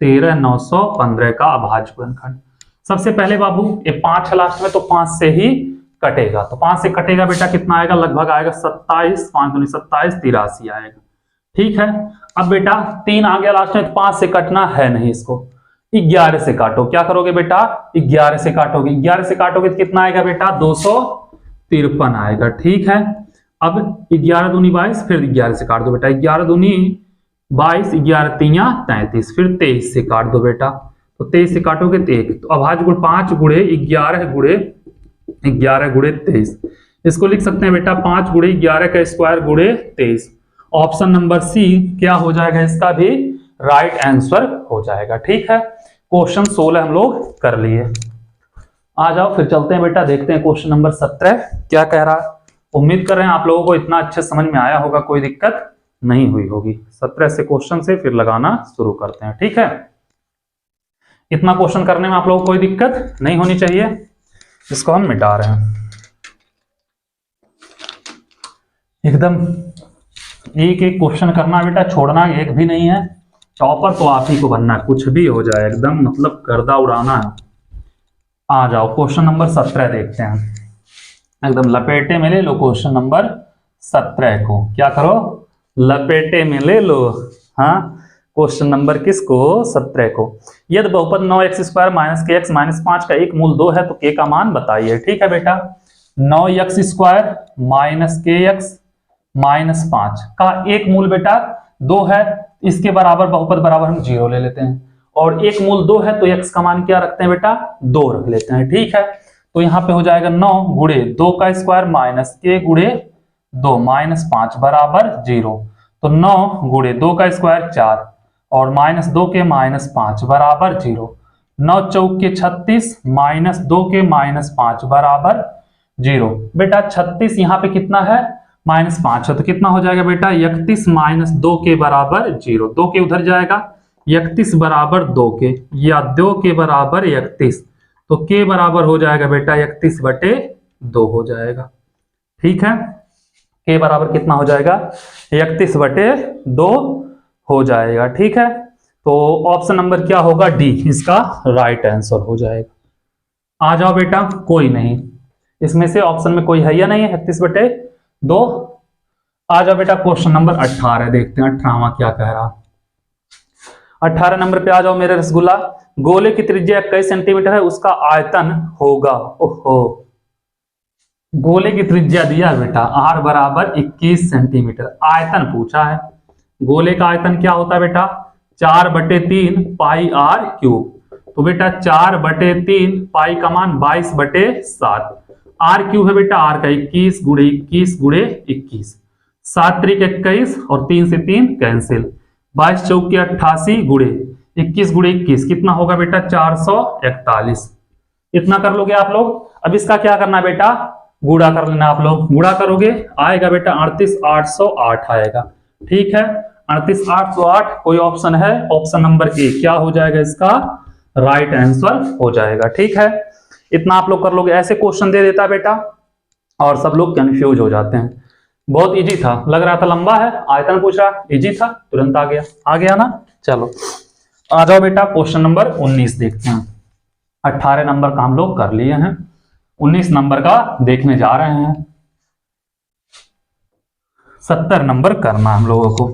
13915 का अभाज्य गुणनखंड। सबसे पहले बाबू ये 5 है लास्ट में, तो 5 से ही कटेगा, तो 5 से कटेगा बेटा कितना आएगा, लगभग आएगा 27, 5 दूनी 27 83 आएगा। ठीक है, अब बेटा 3 आ गया लास्ट में, 5 से कटना है नहीं, इसको 11 से काटो। क्या करोगे बेटा, 11 से काटोगे, 11 से काटोगे तो कितना आएगा बेटा 253 आएगा। ठीक है, अब 11 दूनी 22, फिर 11 से काट दो बेटा, 11 दूनी 22, 11 3 33, फिर 23 से काट दो बेटा, तो 23 से काटोगे तो 1, तो अभाज्य गुण 5 गुणे 11 गुणे 23, इसको लिख सकते हैं बेटा 5 गुणे 11 का स्क्वायर गुणे 23। ऑप्शन नंबर सी क्या हो जाएगा, इसका भी राइट आंसर हो जाएगा। ठीक है, क्वेश्चन 16 हम लोग कर लिए। आ जाओ फिर चलते हैं बेटा, देखते हैं क्वेश्चन नंबर 17 क्या कह रहा है। उम्मीद कर रहे हैं आप लोगों को इतना अच्छे समझ में आया होगा, कोई दिक्कत नहीं हुई होगी। 17 से क्वेश्चन से फिर लगाना शुरू करते हैं। ठीक है, इतना क्वेश्चन करने में आप लोगों को कोई दिक्कत नहीं होनी चाहिए। इसको हम मिटा रहे हैं एकदम, एक एक क्वेश्चन करना बेटा, छोड़ना एक भी नहीं है। टॉपर तो आप ही को बनना है, कुछ भी हो जाए एकदम, मतलब गर्दा उड़ाना है। आ जाओ क्वेश्चन नंबर 17 देखते हैं, एकदम लपेटे में ले लो क्वेश्चन नंबर 17 को। क्या करो, लपेटे में ले लो। हाँ, क्वेश्चन नंबर किसको? 17 को। यदि बहुपद 9x² माइनस के एक्स माइनस 5 का एक मूल 2 है तो k का मान बताइए। ठीक है बेटा, 9x² माइनस के एक्स माइनस 5 का एक मूल बेटा 2 है, इसके बराबर बहुपद बराबर हम 0 ले लेते हैं, और एक मूल 2 है तो x का मान क्या रखते हैं बेटा? 2 रख लेते हैं। ठीक है, तो यहाँ पे हो जाएगा 9 गुणे 2 का स्क्वायर माइनस के गुणे 2 माइनस 5 बराबर 0। तो 9 गुणे 2 का स्क्वायर 4 और माइनस 2 के माइनस 5 बराबर 0। 9 चौक के 36 माइनस 2 के माइनस 5 बराबर 0। बेटा 36 यहाँ पे कितना है? माइनस 5 है, तो कितना हो जाएगा बेटा? 31 माइनस 2 के बराबर 0। 2 के उधर जाएगा, 31 बराबर 2 के, या 2 के बराबर 31, तो के बराबर हो जाएगा बेटा 31 बटे 2 हो जाएगा। ठीक है, के बराबर कितना हो जाएगा? 31 बटे 2 हो जाएगा। ठीक है, तो ऑप्शन नंबर क्या होगा? डी इसका राइट आंसर हो जाएगा। आ जाओ बेटा, कोई नहीं, इसमें से ऑप्शन में कोई है या नहीं है? 31 बटे 2। आ जाओ बेटा, क्वेश्चन नंबर 18 देखते हैं 18वां क्या कह रहा। 18 नंबर पे आ जाओ मेरे रसगुल्ला। गोले की त्रिज्या 21 सेंटीमीटर है, उसका आयतन होगा। ओहो, गोले की त्रिज्या दिया बेटा r बराबर 21 सेंटीमीटर, आयतन पूछा है। गोले का आयतन क्या होता है बेटा? 4/3 पाई r क्यूब। तो बेटा 4/3 पाई का मान 22/7, r क्यूब है बेटा, r का 21 गुणे 21 गुणे 21, 7 त्रिक 21 और 3 से 3 कैंसिल, 22 चौक के 88 गुणे 21 गुणे 21 कितना होगा बेटा? 441। इतना कर लोगे आप लोग। अब इसका क्या करना है बेटा? गुणा कर लेना आप लोग। गुणा करोगे आएगा बेटा 38808 आएगा। ठीक है, 38808 कोई ऑप्शन है? ऑप्शन नंबर ए क्या हो जाएगा? इसका राइट आंसर हो जाएगा। ठीक है, इतना आप लोग कर लोगे। ऐसे क्वेश्चन दे देता बेटा और सब लोग कंफ्यूज हो जाते हैं। बहुत इजी था, लग रहा था लंबा है, आयतन पूछ रहा, इजी था, तुरंत आ गया। आ गया ना? चलो आ जाओ बेटा, क्वेश्चन नंबर 19 देखते हैं। 18 नंबर का हम लोग कर लिए हैं, 19 नंबर का देखने जा रहे हैं। 70 नंबर करना हम लोगों को।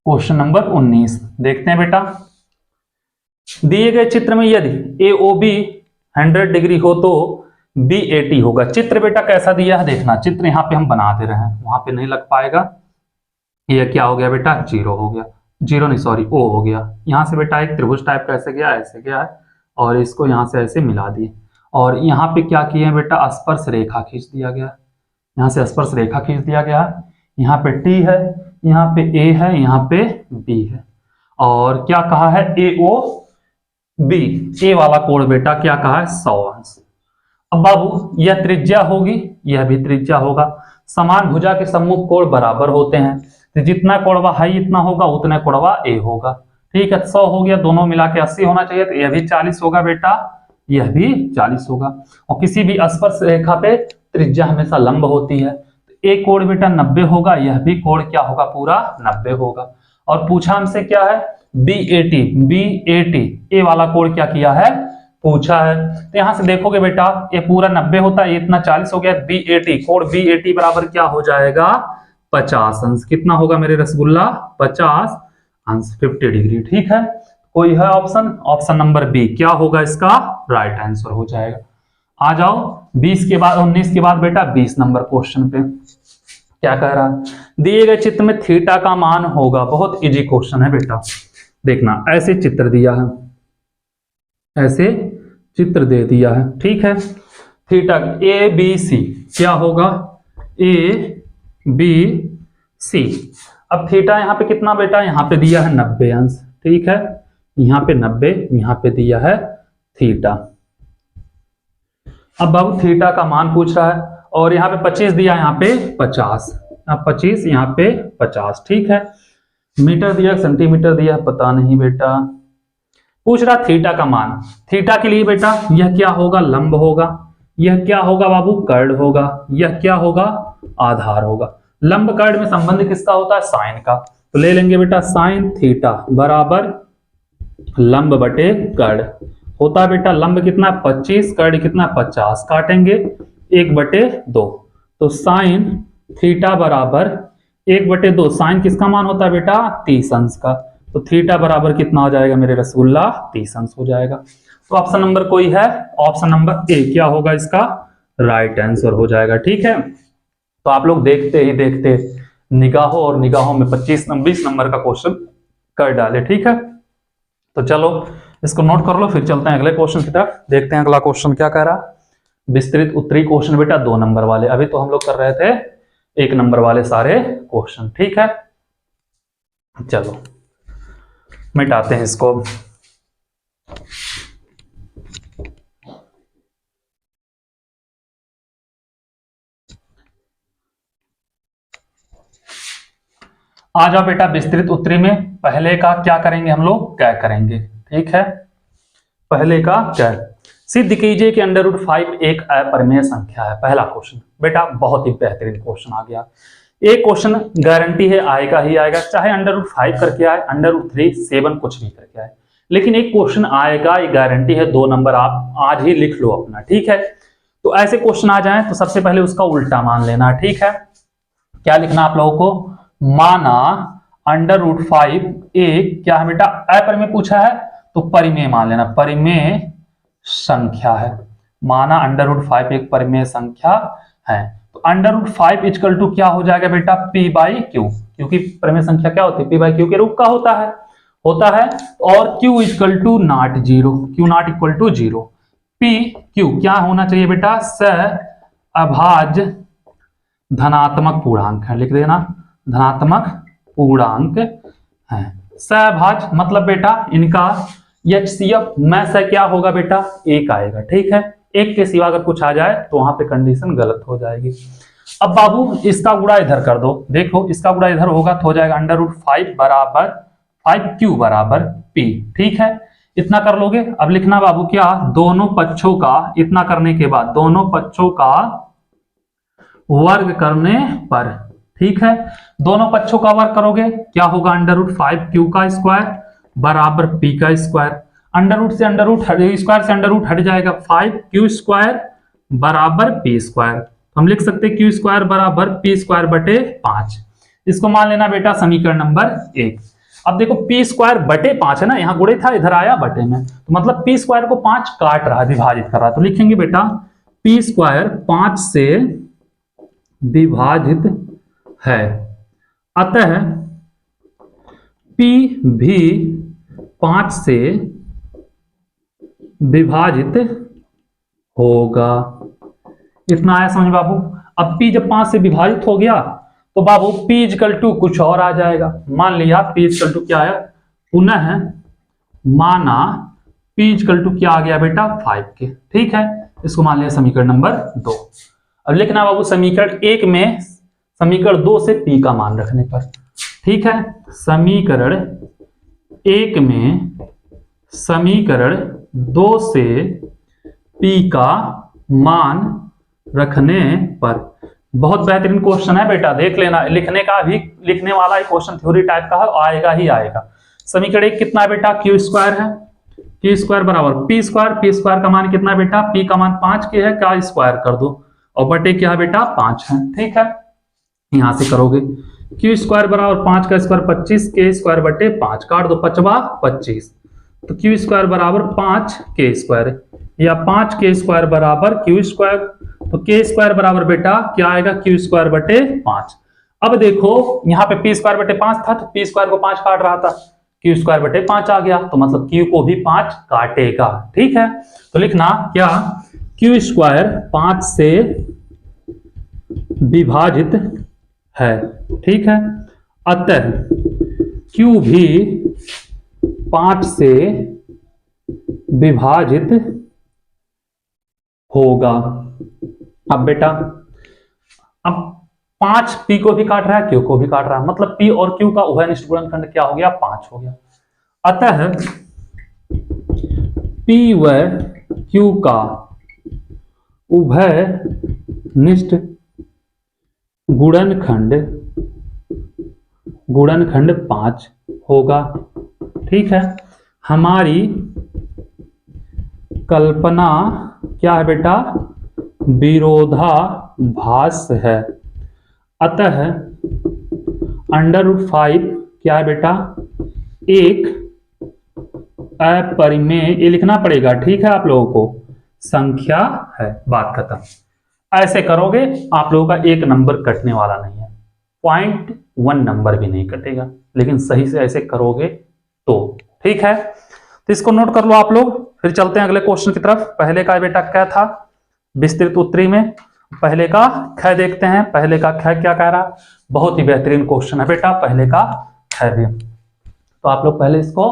क्वेश्चन नंबर 19 देखते हैं बेटा। दिए गए चित्र में यदि AOB 100 डिग्री हो तो BAT होगा। चित्र बेटा कैसा दिया है देखना, चित्र यहाँ पे हम बना दे रहे हैं, वहां पे नहीं लग पाएगा। ये क्या हो गया बेटा? 0 हो गया, 0 नहीं सॉरी O हो गया। यहाँ से बेटा एक त्रिभुज टाइप का ऐसे गया है और इसको यहाँ से ऐसे मिला दिए, और यहाँ पे क्या किए हैं बेटा? स्पर्श रेखा खींच दिया गया। यहाँ से स्पर्श रेखा खींच दिया गया। यहाँ पे T है, यहाँ पे A है, यहाँ पे B है, और क्या कहा है? AOB, A वाला कोण बेटा क्या कहा है? 100 अंश। अब बाबू यह त्रिज्या होगी, यह भी त्रिज्या होगा। समान भुजा के सम्मुख कोण बराबर होते हैं, तो जितना कोणवा हाई इतना होगा उतना कोणवा ए होगा। ठीक है, 100 हो गया, दोनों मिला के 80 होना चाहिए, तो यह भी 40 होगा बेटा, यह भी 40 होगा। और किसी भी स्पर्श रेखा पे त्रिज्या हमेशा लंब होती है, तो एक कोण बेटा 90 होगा, यह भी कोण क्या होगा? पूरा 90 होगा। और पूछा हमसे क्या है? BAT, ए वाला कोण क्या किया है? पूछा है। तो यहां से देखोगे बेटा ये पूरा 90 होता है, इतना 40 हो गया। BAT, कोण BAT बराबर क्या हो जाएगा? 50 अंश। कितना होगा मेरे रसगुल्ला? 50 अंश, 50 डिग्री। ठीक है, कोई है ऑप्शन? ऑप्शन नंबर बी क्या होगा? इसका राइट आंसर हो जाएगा। आ जाओ 20 के बाद 19 के बाद बेटा 20 नंबर क्वेश्चन पे क्या कह रहा है? दिए गए चित्र में थीटा का मान होगा। बहुत इजी क्वेश्चन है बेटा, देखना ऐसे चित्र दिया है, ऐसे चित्र दे दिया है। ठीक है, थीटा ABC क्या होगा? ABC। अब थीटा यहाँ पे कितना बेटा? यहाँ पे दिया है 90 अंश। ठीक है, यहाँ पे 90, यहाँ पे दिया है थीटा। अब बाबू थीटा का मान पूछ रहा है, और यहाँ पे 25 दिया, यहाँ पे 50। अब 25 यहाँ पे 50। ठीक है, मीटर दिया, सेंटीमीटर दिया, पता नहीं बेटा। पूछ रहा थीटा का मान। थीटा के लिए बेटा यह क्या होगा? लंब होगा। यह क्या होगा बाबू? कर्ण होगा। यह क्या होगा? आधार होगा। लंब कर्ण में संबंध किसका होता है? साइन का। तो ले लेंगे बेटा साइन थीटा बराबर लंब बटे कर्ण होता है बेटा। लंब कितना? 25, कर्ण कितना? 50, काटेंगे 1/2, तो साइन थीटा बराबर 1/2। साइन किसका मान होता है बेटा? 30 अंश का। तो थीटा बराबर कितना हो जाएगा मेरे रसगुल्ला, 30 अंश हो जाएगा। तो ऑप्शन नंबर कोई है, ऑप्शन नंबर ए क्या होगा इसका राइट आंसर हो जाएगा। ठीक है, तो आप लोग देखते ही देखते निगाहों और निगाहों में 20 नंबर का क्वेश्चन कर डाले। ठीक है, तो चलो इसको नोट कर लो, फिर चलते हैं अगले क्वेश्चन की तरफ। देखते हैं अगला क्वेश्चन क्या कह रहा। विस्तृत उत्तरी क्वेश्चन बेटा 2 नंबर वाले, अभी तो हम लोग कर रहे थे 1 नंबर वाले सारे क्वेश्चन। ठीक है, चलो मिटाते हैं इसको। आ जाओ बेटा विस्तृत उत्तरी में। पहले का क्या करेंगे हम लोग, क्या करेंगे। ठीक है, पहले का क्या, सिद्ध कीजिए कि √5 एक अपरिमेय संख्या है। पहला क्वेश्चन बेटा बहुत ही बेहतरीन क्वेश्चन आ गया। एक क्वेश्चन गारंटी है आएगा ही आएगा, चाहे √5 करके आए, √3, 7 कुछ भी करके आए, लेकिन एक क्वेश्चन आएगा, ये गारंटी है। 2 नंबर आप आज ही लिख लो अपना। ठीक है, तो ऐसे क्वेश्चन आ जाए तो सबसे पहले उसका उल्टा मान लेना। ठीक है, क्या लिखना आप लोगों को, माना √5 एक क्या है बेटा अपरिमेय पूछा है तो परिमेय मान लेना, परिमेय संख्या है। माना √5 एक परिमेय संख्या है, तो √5 इक्वल टू क्या हो जाएगा बेटा p/q, क्योंकि परिमेय संख्या क्या होती है p/q के रूप का होता है और q equal to not 0, q not equal to 0। p/q क्या होना चाहिए बेटा, सहअभाज्य धनात्मक पूर्णांक है, लिख देना धनात्मक पूर्णांक है। सहअभाज्य मतलब बेटा इनका HCF में से क्या होगा बेटा 1 आएगा। ठीक है, 1 के सिवा अगर कुछ आ जाए तो वहां पे कंडीशन गलत हो जाएगी। अब बाबू इसका गुणा इधर कर दो, देखो इसका गुणा इधर होगा तो हो जाएगा √5 बराबर 5q बराबर p। ठीक है, इतना कर लोगे। अब लिखना बाबू क्या, दोनों पक्षों का, इतना करने के बाद दोनों पक्षों का वर्ग करने पर। ठीक है, दोनों पक्षों का वर्ग करोगे क्या होगा, √5q का स्क्वायर बराबर p का स्क्वायर। अंडर से स्क्वायर से अंडर हट जाएगा, 5q स्क्वायर बराबर p स्क्वायर। हम लिख सकते हैं q स्क्वायर बराबर p स्क्वायर बटे 5। इसको मान लेना बेटा समीकरण नंबर 1। अब देखो p स्क्वायर बटे 5 है ना, यहाँ गुणे था इधर आया बटे में, तो मतलब p स्क्वायर को 5 काट रहा है, विभाजित कर रहा है, तो लिखेंगे बेटा p स्क्वायर 5 से विभाजित है, अतः p भी 5 से विभाजित होगा। इतना आया समझ बाबू। अब p जब 5 से विभाजित हो गया तो बाबू p इक्वल टू कुछ और आ जाएगा। मान लिया p इक्वल टू क्या आया, पुनः माना p इक्वल टू क्या आ गया बेटा 5 के। ठीक है, इसको मान लिया समीकरण नंबर 2। अब लिखना बाबू समीकरण 1 में समीकरण 2 से p का मान रखने पर। ठीक है, समीकरण 1 में समीकरण 2 से p का मान रखने पर। बहुत बेहतरीन क्वेश्चन है बेटा, देख लेना। लिखने का भी, लिखने वाला ही क्वेश्चन थ्योरी टाइप का है, आएगा ही आएगा। समीकरण 1 कितना है बेटा, q स्क्वायर है, q स्क्वायर बराबर p स्क्वायर का मान कितना है बेटा, p का मान 5 के है, का स्क्वायर कर दो और बटे क्या है बेटा 5 है। ठीक है, यहां से करोगे q स्क्वायर बराबर 5 का स्क्वायर 25, k स्क्वायर बटे 5 काट दो, 5×25, तो q स्क्वायर बराबर 5k स्क्वायर या 5k स्क्वायर बराबर q स्क्वायर, तो k स्क्वायर बराबर बेटा क्या आएगा q स्क्वायर बटे 5। अब देखो यहाँ पे p स्क्वायर बटे 5 था तो p स्क्वायर को 5 काट रहा था, q स्क्वायर बटे 5 आ गया, तो मतलब q को भी 5 काटेगा। ठीक है, तो लिखना क्या, q स्क्वायर 5 से विभाजित है। ठीक है, अतः q भी 5 से विभाजित होगा। अब बेटा अब 5 p को भी काट रहा है, q को भी काट रहा है, मतलब p और q का उभयनिष्ठ गुणनखंड क्या हो गया 5 हो गया। अतः p व q का उभयनिष्ठ गुणनखंड 5 होगा। ठीक है, हमारी कल्पना क्या है बेटा, विरोधाभास है, अतः √5 क्या है बेटा एक अपरिमेय, ये लिखना पड़ेगा, ठीक है आप लोगों को, संख्या है, बात खत्म। ऐसे करोगे आप लोगों का एक नंबर कटने वाला नहीं है, 0.1 नंबर भी नहीं कटेगा, लेकिन सही से ऐसे करोगे तो ठीक है। तो इसको नोट कर लो आप लोग। फिर चलते हैं अगले क्वेश्चन की तरफ। पहले का बेटा क्या था विस्तृत उत्तरी में, पहले का ख देखते हैं। पहले का ख क्या कह रहा, बहुत ही बेहतरीन क्वेश्चन है बेटा पहले का ख भी। तो आप लोग पहले इसको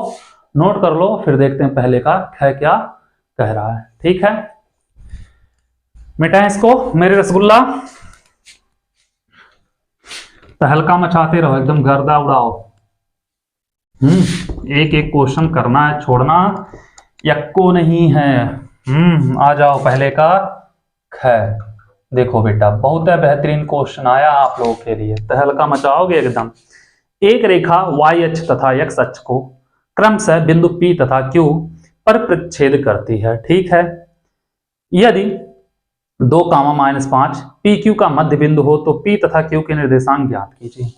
नोट कर लो, फिर देखते हैं पहले का ख क्या कह रहा है, ठीक है। मिटाएं इसको मेरे रसगुल्ला, तहलका मचाते रहो, एकदम गर्दा उड़ाओ। एक एक क्वेश्चन करना है, छोड़ना यक्को नहीं है। आ जाओ पहले का ख। देखो बेटा बहुत बेहतरीन क्वेश्चन आया आप लोगों के लिए, तहलका मचाओगे एकदम। एक रेखा y अक्ष तथा x अक्ष को क्रमशः बिंदु P तथा Q पर प्रतिच्छेद करती है, ठीक है। यदि 2,-5 PQ का मध्य बिंदु हो तो P तथा Q के निर्देशांक ज्ञात कीजिए।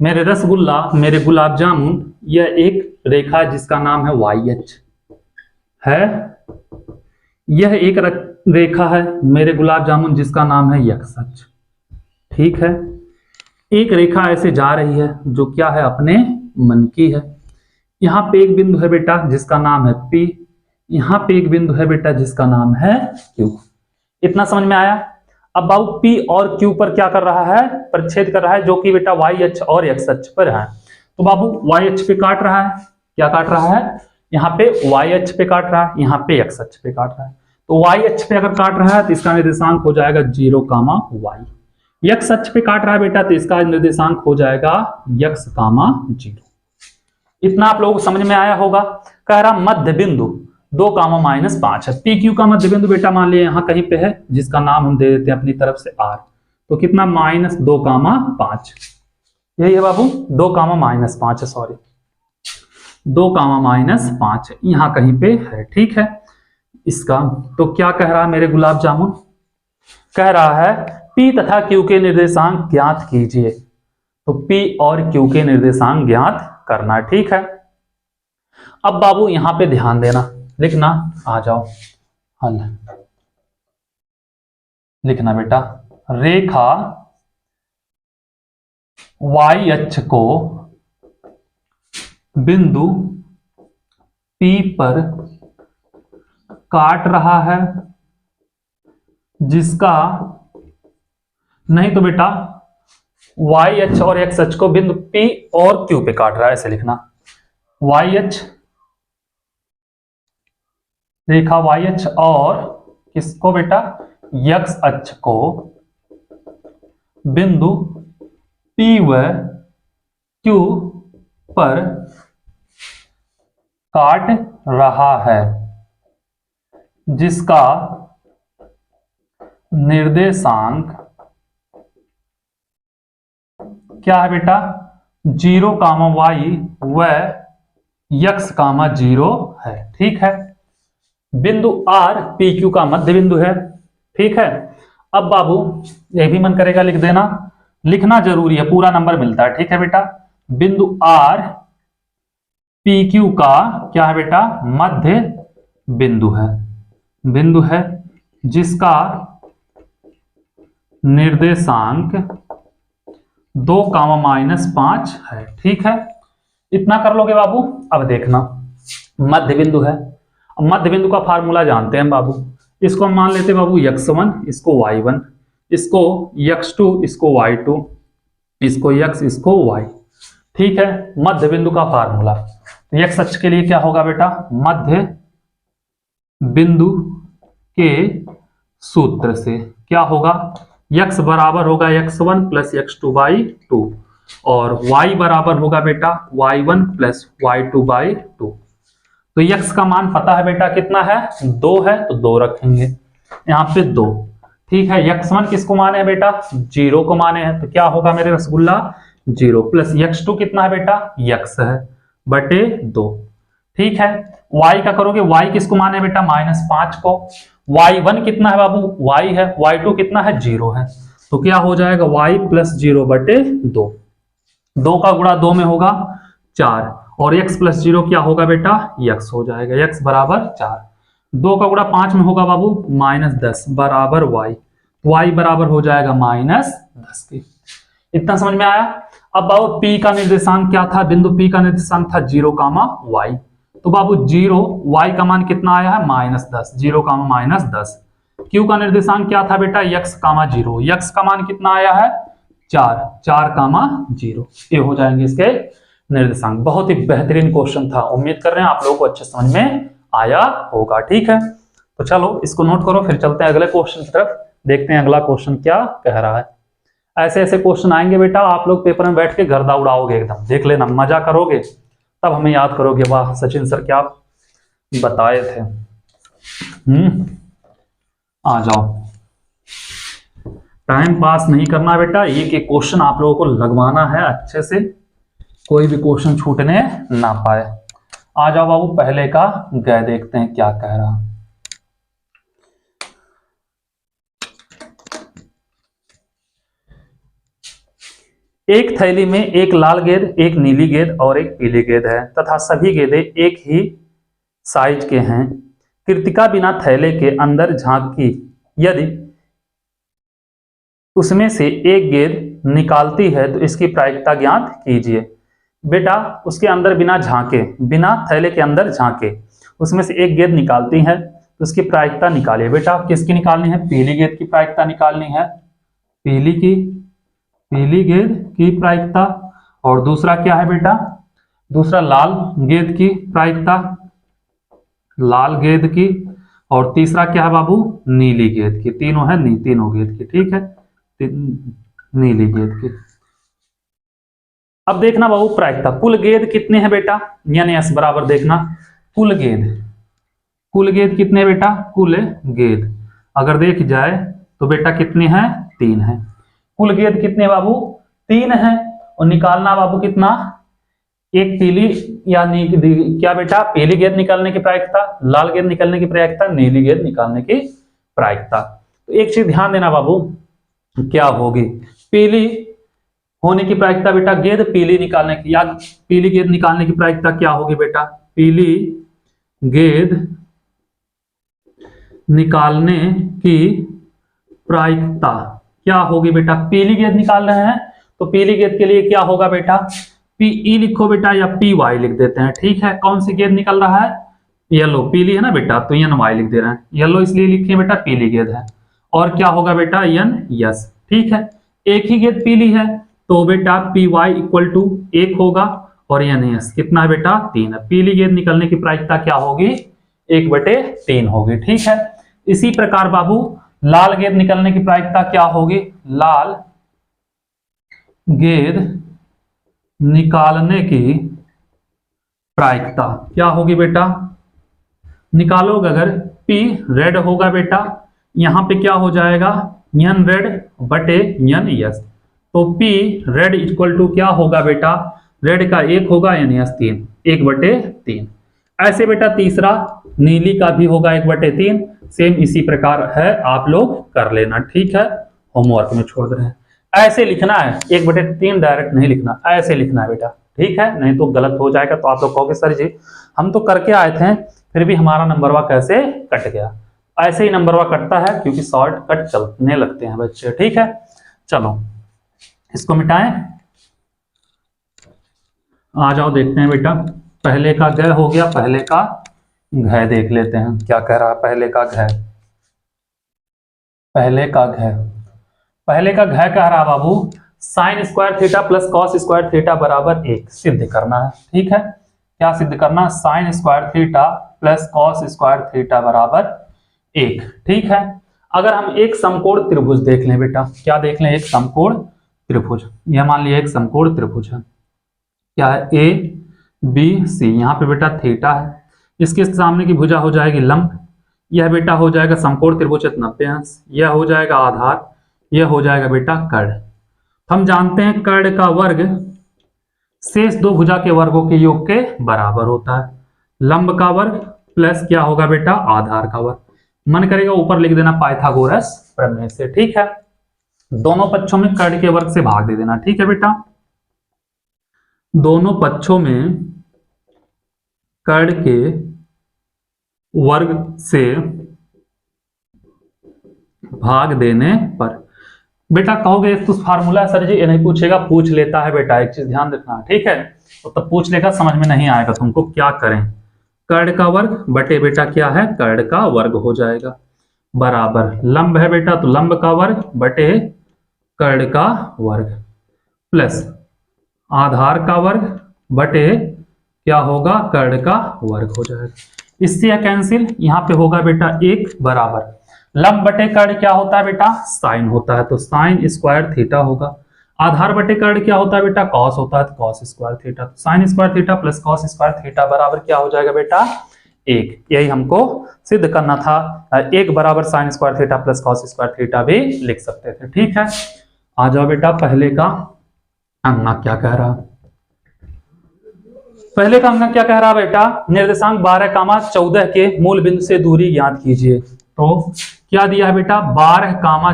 मेरे रसगुल्ला, मेरे गुलाब जामुन, यह एक रेखा जिसका नाम है y अक्ष है, यह एक रेखा है मेरे गुलाब जामुन जिसका नाम है x अक्ष, ठीक है। एक रेखा ऐसे जा रही है जो क्या है अपने मन की है। यहाँ पे एक बिंदु है बेटा जिसका नाम है P, यहाँ पे एक बिंदु है बेटा जिसका नाम है Q। इतना समझ में आया। अब बाबू P और Q पर क्या कर रहा है, प्रतिच्छेद कर रहा है, जो कि बेटा y अक्ष और x अक्ष पर है। तो बाबू y अक्ष पे काट रहा है, क्या काट रहा है, यहाँ पे y अक्ष पे काट रहा है, यहाँ पे x अक्ष पे काट रहा है। तो y अक्ष पे अगर काट रहा है तो इसका निर्देशांक हो जाएगा 0,y। x अक्ष पे काट रहा है बेटा तो इसका निर्देशांक हो जाएगा x, 0। इतना आप लोगों को समझ में आया होगा। कह रहा मध्य बिंदु 2,-5 है। PQ का मध्य बिंदु बेटा मान लिया यहाँ कहीं पे है, जिसका नाम हम दे देते हैं अपनी तरफ से R। तो कितना, -2,5। यही है बाबू, 2,-5 सॉरी, 2,-5 यहाँ कहीं पे है, ठीक है। इसका तो क्या कह रहा है मेरे गुलाब जामुन, कह रहा है P तथा Q के निर्देशांक ज्ञात कीजिए। तो P और Q के निर्देशांक ज्ञात करना, ठीक है। अब बाबू यहां पे ध्यान देना, लिखना, आ जाओ हल लिखना बेटा। रेखा y अक्ष को बिंदु P पर काट रहा है, जिसका, नहीं तो बेटा y अक्ष और x अक्ष को बिंदु P और Q पे काट रहा है, ऐसे लिखना। y अक्ष, रेखा y अक्ष और किसको बेटा, x अक्ष को बिंदु P व Q पर काट रहा है, जिसका निर्देशांक क्या है बेटा, 0,y व x, 0 है, ठीक है। बिंदु R PQ का मध्य बिंदु है, ठीक है। अब बाबू ये भी मन करेगा लिख देना, लिखना जरूरी है, पूरा नंबर मिलता है, ठीक है बेटा। बिंदु R PQ का क्या है बेटा, मध्य बिंदु है, जिसका निर्देशांक 2,-5 है, ठीक है। इतना कर लोगे बाबू। अब देखना मध्य बिंदु है, मध्य बिंदु का फार्मूला जानते हैं बाबू। इसको हम मान लेते हैं बाबू x1, इसको y1, इसको x2, इसको y2, इसको x, इसको y, ठीक है। मध्य बिंदु का फार्मूला, x अक्ष के लिए क्या होगा बेटा, मध्य बिंदु के सूत्र से क्या होगा, x बराबर होगा x1 प्लस x2/2 और y बराबर होगा बेटा y1 प्लस y2/2। तो x का मान पता है बेटा कितना है, 2 है, तो 2 रखेंगे यहाँ पे 2, ठीक है। x1 किसको माने हैं बेटा, 0 को माने हैं, तो क्या होगा मेरे रसगुल्ला, 0 प्लस x2 कितना है बेटा, x है बटे 2, ठीक है। y का करोगे, y किसको माने बेटा, -5 को। y1 कितना है बाबू, y है, y2 कितना है, 0 है, तो क्या हो जाएगा y प्लस 0 बटे 2। 2 का गुणा 2 में होगा 4 और x प्लस 0 क्या होगा बेटा, x हो जाएगा, x बराबर 4। 2 का गुणा 5 में होगा बाबू -10 बराबर y, y बराबर हो जाएगा -10 की। इतना समझ में आया। अब बाबू p का निर्देशांक क्या था, बिंदु p का निर्देशांक था 0, y। तो बाबू 0, y का मान कितना आया है -10, 0, -10। q का निर्देशांक क्या था बेटा, x, 0, x का मान कितना आया है 4, 0। ये हो जाएंगे इसके निर्देशांक। बहुत ही बेहतरीन क्वेश्चन था, उम्मीद कर रहे हैं आप लोगों को अच्छे समझ में आया होगा। ठीक है, तो चलो इसको नोट करो, फिर चलते हैं अगले क्वेश्चन की तरफ, देखते हैं अगला क्वेश्चन क्या कह रहा है। ऐसे ऐसे क्वेश्चन आएंगे बेटा, आप लोग पेपर में बैठ के गर्दा उड़ाओगे एकदम, देख लेना, मजा करोगे, तब हमें याद करोगे, वाह सचिन सर क्या बताए थे। आ जाओ, टाइम पास नहीं करना बेटा, एक एक क्वेश्चन आप लोगों को लगवाना है अच्छे से, कोई भी क्वेश्चन छूटने ना पाए। आ जाओ बाबू, पहले का गए देखते हैं क्या कह रहा। एक थैली में एक लाल गेंद, एक नीली गेंद और एक पीली गेंद है तथा सभी गेंदें एक ही साइज के हैं। कृतिका बिना थैले के अंदर झांकी, यदि उसमें से एक गेंद निकालती है तो इसकी प्रायिकता ज्ञात कीजिए। बेटा उसके अंदर बिना झांके, बिना थैले के अंदर झांके उसमें से एक गेंद निकालती है तो उसकी प्रायिकता निकालिए। बेटा किसकी निकालनी है, पीली गेंद की प्रायिकता निकालनी है, पीली गेंद की प्रायिकता। और दूसरा क्या है बेटा, दूसरा लाल गेंद की प्रायिकता, लाल गेंद की। और तीसरा क्या है बाबू, नीली गेंद की। तीनों है, तीनों गेंद की, ठीक है, नीली गेंद की। अब देखना बाबू प्रायिकता, कुल गेंद कितने हैं बेटा, यानी एस बराबर देखना कुल गेंद कितने बेटा, कुल गेंद अगर देख जाए तो बेटा कितने हैं, 3 है। कुल गेंद कितने बाबू, 3 है। और निकालना बाबू कितना, एक पीली यानी क्या बेटा, पीली गेंद निकालने की प्रायिकता, लाल गेंद निकालने की प्रायिकता, नीली गेंद निकालने की प्रायिकता। तो एक चीज ध्यान देना बाबू, क्या होगी, पीली होने की प्रायिकता बेटा, गेंद पीली निकालने की, या पीली गेंद निकालने की प्रायिकता क्या होगी बेटा, पीली गेंद निकालने की प्रायिकता क्या होगी बेटा, पीली गेंद निकाल रहे हैं तो पीली गेंद के लिए क्या होगा बेटा, पीई लिखो बेटा या पी वाई लिख देते हैं, ठीक है। कौन सी गेंद निकल रहा है, येलो, पीली है ना बेटा, तो एन वाई लिख दे रहे हैं, येलो इसलिए लिखिए बेटा, पीली गेंद है। और क्या होगा बेटा, एन यस, ठीक है। एक ही गेंद पीली है तो बेटा पी वाई इक्वल टू 1 होगा और एन यस कितना है बेटा, 3 है। पीली गेंद निकलने की प्रायिकता क्या होगी, 1/3 होगी, ठीक है। इसी प्रकार बाबू लाल गेंद निकलने की प्रायिकता क्या होगी, लाल गेंद निकालने की प्रायिकता क्या होगी बेटा, निकालोगे अगर P रेड होगा बेटा, यहां पे क्या हो जाएगा, एन रेड बटे एन यस, तो P रेड इक्वल टू क्या होगा बेटा, रेड का 1 होगा, एन यस 3, 1/3। ऐसे बेटा तीसरा नीली का भी होगा 1/3, सेम इसी प्रकार है, आप लोग कर लेना, ठीक है, होमवर्क में छोड़ दे रहे हैं। ऐसे लिखना है, 1/3 डायरेक्ट नहीं लिखना, ऐसे लिखना है बेटा, ठीक है, नहीं तो गलत हो जाएगा। तो आप लोग कहोगे सर जी हम तो करके आए थे फिर भी हमारा नंबरवा कैसे कट गया, ऐसे ही नंबरवा कटता है क्योंकि शॉर्ट कट चलने लगते हैं बच्चे, ठीक है। चलो इसको मिटाएं, आ जाओ देखते हैं बेटा, पहले का ग हो गया, पहले का घ देख लेते हैं क्या कह रहा है। पहले का घ कह रहा बाबू sine square theta plus cos square theta बराबर 1 सिद्ध करना है, ठीक है। क्या सिद्ध करना, sign square theta plus cos square theta बराबर 1, ठीक है। अगर हम एक समकोण त्रिभुज देख लें बेटा, क्या देख लें, एक समकोण त्रिभुज, यह मान लिया एक समकोण त्रिभुज है, क्या है, ए बी सी, यहाँ पे बेटा थीटा है, इसके सामने की भुजा हो जाएगी लंब, यह बेटा हो जाएगा समकोण त्रिभुज 90 अंश, यह हो जाएगा आधार, यह हो जाएगा बेटा कर्ण। हम जानते हैं कर्ण का वर्ग शेष दो भुजा के वर्गों के योग के बराबर होता है, लंब का वर्ग प्लस क्या होगा बेटा, आधार का वर्ग। मन करेगा ऊपर लिख देना पाइथागोरस प्रमेय से, ठीक है। दोनों पक्षों में कर्ण के वर्ग से भाग दे देना, ठीक है बेटा। दोनों पक्षों में कर्ण के वर्ग से भाग देने पर। बेटा कहोगे तो फार्मूला है सर जी, ये नहीं पूछेगा, पूछ लेता है बेटा, एक चीज ध्यान रखना, ठीक है। तो तब पूछ लेगा, समझ में नहीं आएगा तुमको, क्या करें, कर्ण का वर्ग बटे बेटा क्या है, कर्ण का वर्ग हो जाएगा, बराबर लंब है बेटा तो लंब का वर्ग बटे कर्ण का वर्ग, प्लस आधार का वर्ग बटे क्या होगा, कर्ण का वर्ग हो जाएगा। इससे यह कैंसिल, यहाँ पे होगा बेटा एक बराबर लंब बटे कर्ण क्या होता है बेटा, साइन होता है, तो साइन स्क्वायर थीटा होगा। आधार बटे कर्ण क्या होता है बेटा, कॉस होता है, तो कॉस स्क्वायर थीटा, तो sign square theta plus cos square theta बराबर क्या हो जाएगा बेटा, एक। यही हमको सिद्ध करना था, एक बराबर sign square theta plus cos square theta भी लिख सकते थे, ठीक है। आ जाओ बेटा, पहले का अंगना क्या कह रहा, पहले का अंगना क्या कह रहा बेटा, निर्देशांक 12, 14 के मूल बिंदु से दूरी ज्ञात कीजिए। तो क्या दिया है बेटा, 12,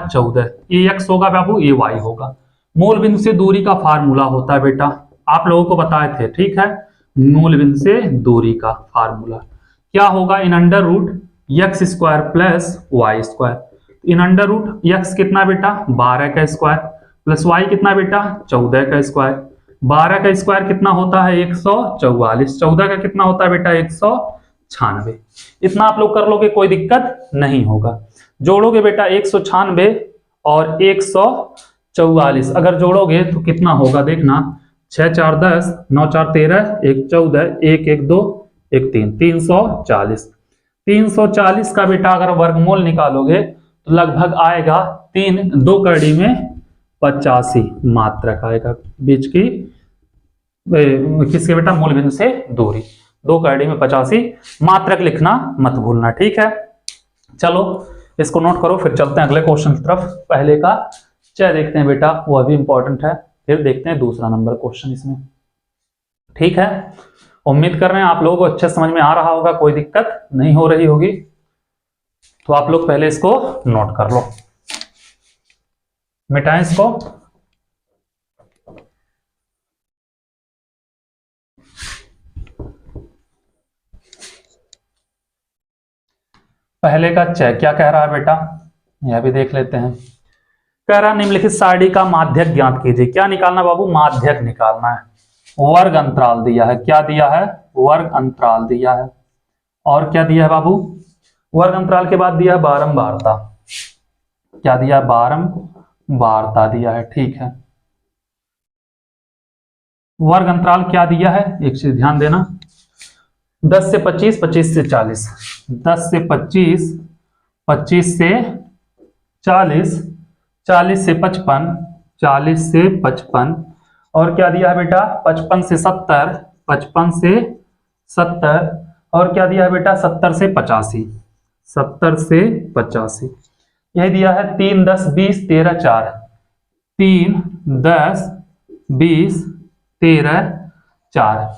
14, ये x होगा बाबू, ये y होगा। मूल बिंदु से दूरी का फार्मूला होता है बेटा, आप लोगों को बताए थे, ठीक है। मूल बिंदु से दूरी का फार्मूला क्या होगा, in under root x square plus Y square. In under root x कितना बेटा, 12 का स्क्वायर, प्लस y कितना बेटा, 14 का स्क्वायर। 12 का स्क्वायर कितना होता है, 144। 14 का कितना होता है बेटा, 196। इतना आप लोग कर लोगे, कोई दिक्कत नहीं होगा। जोड़ोगे बेटा 196 और 144 अगर जोड़ोगे तो कितना होगा, देखना 6 4 10, 9 4 13, 1 14, 1 1 2, 1 3, 340। 340 का बेटा अगर वर्गमूल निकालोगे तो लगभग आएगा 2 कड़ी में 85 मात्रक आएगा, बीच की किसके बेटा, मूल बिंदु से दूरी। 2 कड़ी में 85 मात्रक लिखना मत भूलना, ठीक है। चलो इसको नोट करो, फिर चलते हैं अगले क्वेश्चन की तरफ। पहले का चय देखते हैं बेटा, वो भी इंपॉर्टेंट है, फिर देखते हैं दूसरा नंबर क्वेश्चन इसमें, ठीक है। उम्मीद कर रहे हैं आप लोगों को अच्छे समझ में आ रहा होगा, कोई दिक्कत नहीं हो रही होगी। तो आप लोग पहले इसको नोट कर लो, मिटाएं इसको। पहले का चय क्या कह रहा है बेटा, यह भी देख लेते हैं। कह रहा निम्नलिखित सारणी का माध्यक ज्ञात कीजिए। क्या निकालना बाबू, माध्यक निकालना है। वर्ग अंतराल दिया है, क्या दिया है, वर्ग अंतराल दिया है। और क्या दिया है बाबू, वर्ग अंतराल के बाद दिया है बारंबारता। क्या दिया है, बारंबारता दिया है, ठीक है। वर्ग अंतराल क्या दिया है, एक चीज ध्यान देना, 10 से 25, 25 से 40, 10 से 25, 25 से 40, 40 से 55, 40 से 55, और क्या दिया है बेटा 55 से 70, 55 से 70, और क्या दिया है बेटा 70 से 85, 70 से 85। यही दिया है 3 10 20 13 4, 3 10 20 13 4।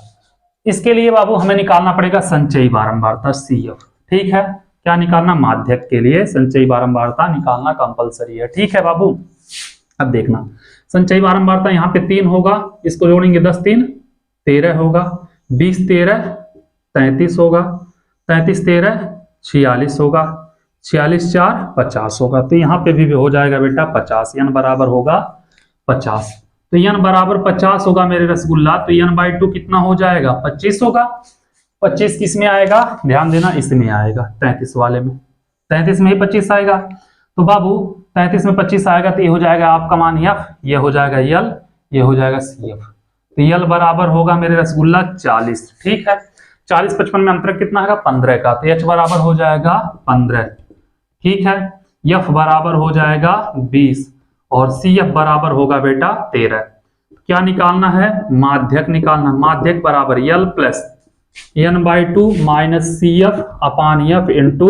इसके लिए बाबू हमें निकालना पड़ेगा संचयी बारंबारता CF, ठीक है। क्या निकालना, माध्यक के लिए संचयी बारंबारता निकालना कंपलसरी है, ठीक है बाबू। अब देखना संचयी बारंबारता यहाँ पे 3 होगा, इसको जोड़ेंगे 10 3 13 होगा, 20 13 33 होगा, 33 13 46 होगा, 46 4 50 होगा। तो यहाँ पे भी हो जाएगा बेटा 50, n बराबर होगा 50। तो n बराबर 50 होगा मेरे रसगुल्ला, तो n/2 कितना हो जाएगा, 25 होगा। 25 किस में आएगा, ध्यान देना, इसमें आएगा 33 वाले में, 33 में ही 25 आएगा। तो बाबू 33 में 25 आएगा तो ये हो जाएगा आपका मान F, ये हो जाएगा L, ये हो जाएगा CF। तो L बराबर होगा मेरे रसगुल्ला 40, ठीक है। 40 55 में अंतर कितना है, 15 का, तो H बराबर हो जाएगा 15, ठीक है। F बराबर हो जाएगा 20 और CF बराबर होगा बेटा 13। क्या निकालना है, माध्यक निकालना। माध्यक बराबर L plus n/2 minus CF अपान F इंटू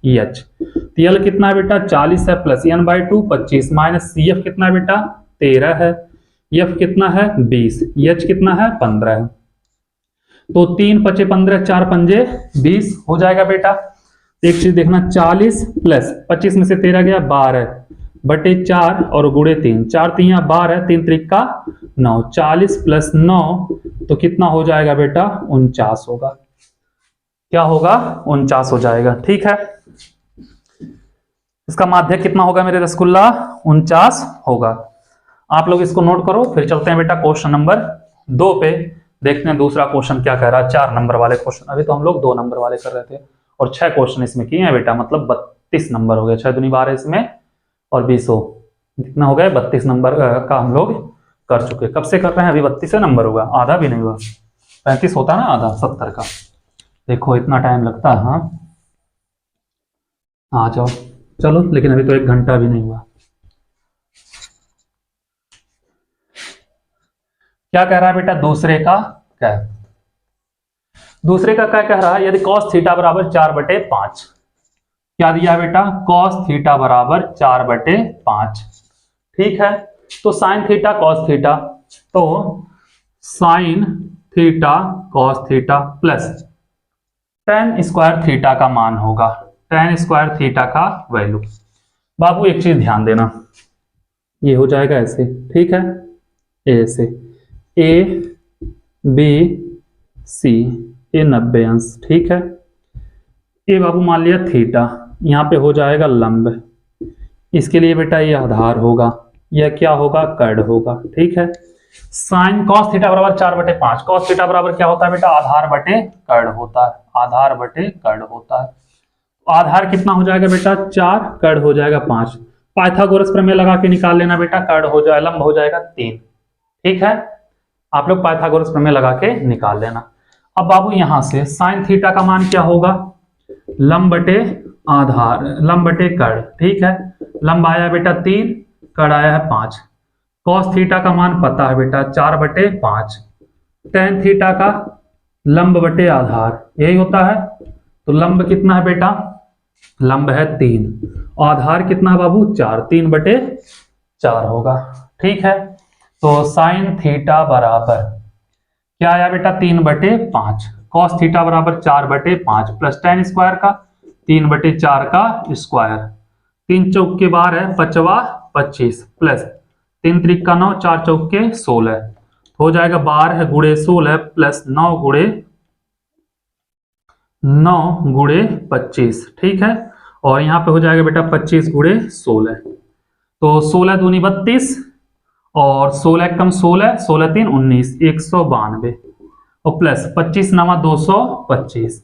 EH। तो L कितना है बेटा 40 है, प्लस n/2 25 माइनस CF कितना है बेटा 13 है, F कितना है 20, EH कितना है 15 है। तो 3 5 15, 4 5 20 हो जाएगा बेटा। एक चीज देखना, 40 प्लस 25 में से 13 गया 12 बटे 4 और गुड़े 3, 4 3 12, 3 त्रिका 9, 40 प्लस 9 तो कितना हो जाएगा बेटा 49 होगा। क्या होगा 49 हो जाएगा। ठीक है, इसका माध्य कितना होगा मेरे रसगुल्ला 49 होगा। आप लोग इसको नोट करो, फिर चलते हैं बेटा क्वेश्चन नंबर 2 पे, देखते हैं दूसरा क्वेश्चन क्या कह रहा है। 4 नंबर वाले क्वेश्चन, अभी तो हम लोग 2 नंबर वाले कर रहे थे और 6 क्वेश्चन इसमें किए हैं बेटा, मतलब 32 नंबर हो गए। 6 दूनी 12 इसमें और 20 हो, कितना हो गया 32 नंबर का हम लोग कर चुके। कब से कर रहे हैं, अभी 32 नंबर हुआ, आधा भी नहीं हुआ। 35 होता ना आधा 70 का, देखो इतना टाइम लगता है। हाँ आ जाओ, चलो, लेकिन अभी तो 1 घंटा भी नहीं हुआ। क्या कह रहा है बेटा दूसरे का, क्या है दूसरे का, क्या कह रहा है, यदि cos थीटा बराबर 4/5, क्या दिया है बेटा cos थीटा बराबर 4/5। ठीक है, तो साइन थीटा cos थीटा, तो sine theta cos theta plus tan square theta का मान होगा, tan स्क्वायर थीटा का वैल्यू। बाबू एक चीज ध्यान देना, ये हो जाएगा ऐसे, ठीक है, ऐसे ए बी सी, ये 90 अंश। ठीक है, ये बाबू मान लिया थीटा, यहाँ पे हो जाएगा लंब, इसके लिए बेटा ये आधार होगा, यह क्या होगा कर्ण होगा। ठीक है, साइन cos थीटा बराबर 4/5, cos थीटा बराबर क्या होता है बेटा आधार बटे कर्ण होता है, आधार बटे कर्ण होता है। आधार कितना हो जाएगा बेटा 4, कर्ण हो जाएगा 5। पाइथागोरस प्रमेय लगा के निकाल लेना बेटा, कर्ण हो जाए लंब हो जाएगा 3। ठीक है, आप लोग पाइथागोरस प्रमेय लगा के निकाल लेना। अब बाबू यहां से साइन थीटा का मान क्या होगा, लंब बटे आधार, लंब बटे कर्ण। ठीक है, लंब आया बेटा 3, कर्ण आया है 5। cos थीटा का मान पता है बेटा 4/5, tan थीटा का लंब बटे आधार यही होता है। तो लंब कितना है बेटा, लंब है 3, आधार कितना है बाबू 4, 3/4 होगा। ठीक है, तो साइन थीटा बराबर क्या आया बेटा 3/5, cos थीटा बराबर 4/5 प्लस tan स्क्वायर का 3/4 का स्क्वायर, 3 चौक के 12 5वां 25 प्लस 3 त्रिक का 9, 4 चौक के 16, हो जाएगा 12 गुणे 16 प्लस 9 गुणे 25। ठीक है, और यहाँ पे हो जाएगा बेटा 25 गुणे 16, तो 16 दूनी 32 और 16 कम 16, 16 3 19, 192 और प्लस 25 नवा 225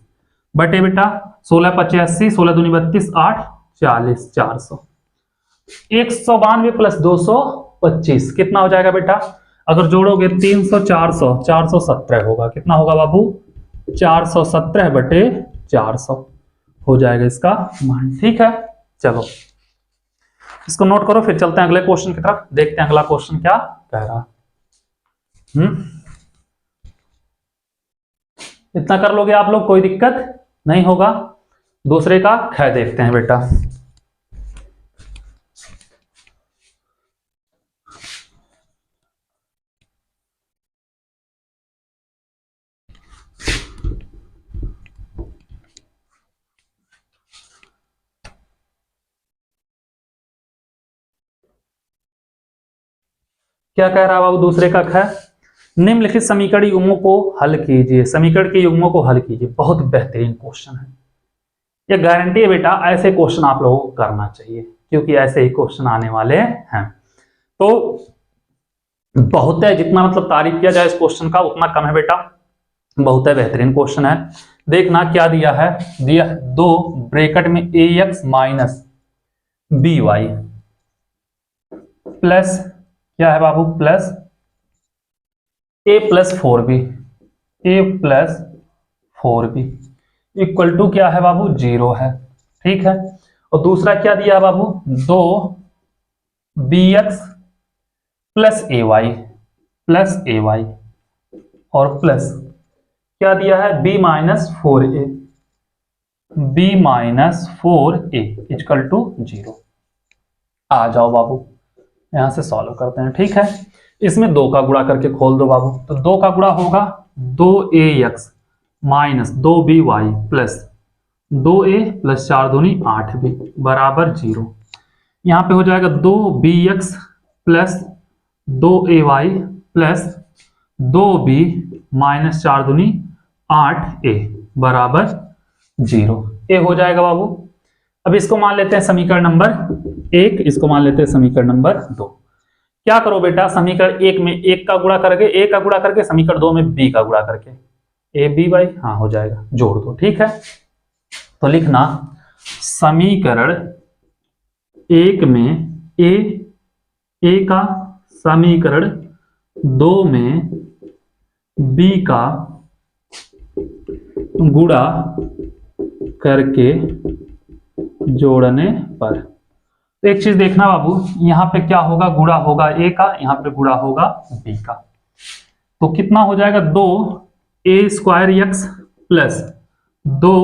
बटे बेटा 16 5 80, 16 दूनी 32 8 40 400, 192 प्लस 225 कितना हो जाएगा बेटा, अगर जोड़ोगे 300 400 417 होगा। कितना होगा बाबू 417/400 हो जाएगा इसका मान। ठीक है, चलो इसको नोट करो, फिर चलते हैं अगले क्वेश्चन की तरफ, देखते हैं अगला क्वेश्चन क्या कह रहा। इतना कर लोगे आप लोग, कोई दिक्कत नहीं होगा। दूसरे का ख देखते हैं बेटा। क्या कह रहा है बाबू दूसरे का ख, निम्नलिखित समीकरण युग्मों को हल कीजिए, समीकरण के युग्मों को हल कीजिए। बहुत बेहतरीन क्वेश्चन है, ये गारंटी है बेटा ऐसे क्वेश्चन आप लोगों को करना चाहिए, क्योंकि ऐसे ही क्वेश्चन आने वाले हैं। तो बहुत है, जितना मतलब तारीफ किया जाए इस क्वेश्चन का उतना कम है बेटा, बहुत है बेहतरीन क्वेश्चन है। देखना क्या दिया है, दिया 2 ब्रैकेट में ax माइनस by प्लस क्या है बाबू plus a plus 4b, a plus 4b equal to क्या है बाबू 0 है। ठीक है, और दूसरा क्या दिया बाबू 2 bx प्लस ay और प्लस क्या दिया है b minus 4a equal to 0। आ जाओ बाबू यहां से सॉल्व करते हैं। ठीक है, इसमें 2 का गुणा करके खोल दो बाबू, तो 2 का गुणा होगा 2ax minus 2by plus 2a plus 4 दूनी 8b बराबर 0। यहाँ पे हो जाएगा 2bx plus 2ay plus 2b minus 4 दूनी 8a बराबर 0। ए हो जाएगा बाबू। अब इसको मान लेते हैं समीकरण नंबर 1, इसको मान लेते हैं समीकरण नंबर 2। क्या करो बेटा, समीकरण 1 में 1 का गुणा करके, a का गुणा करके, समीकरण 2 में b का गुणा करके, ए बी वाई, हाँ हो जाएगा, जोड़ दो। ठीक है, तो लिखना समीकरण 1 में a का, समीकरण 2 में b का गुणा करके जोड़ने पर। तो एक चीज देखना बाबू, यहां पे क्या होगा, गुणा होगा a का, यहां पे गुणा होगा b का। तो कितना हो जाएगा, 2a² x प्लस 2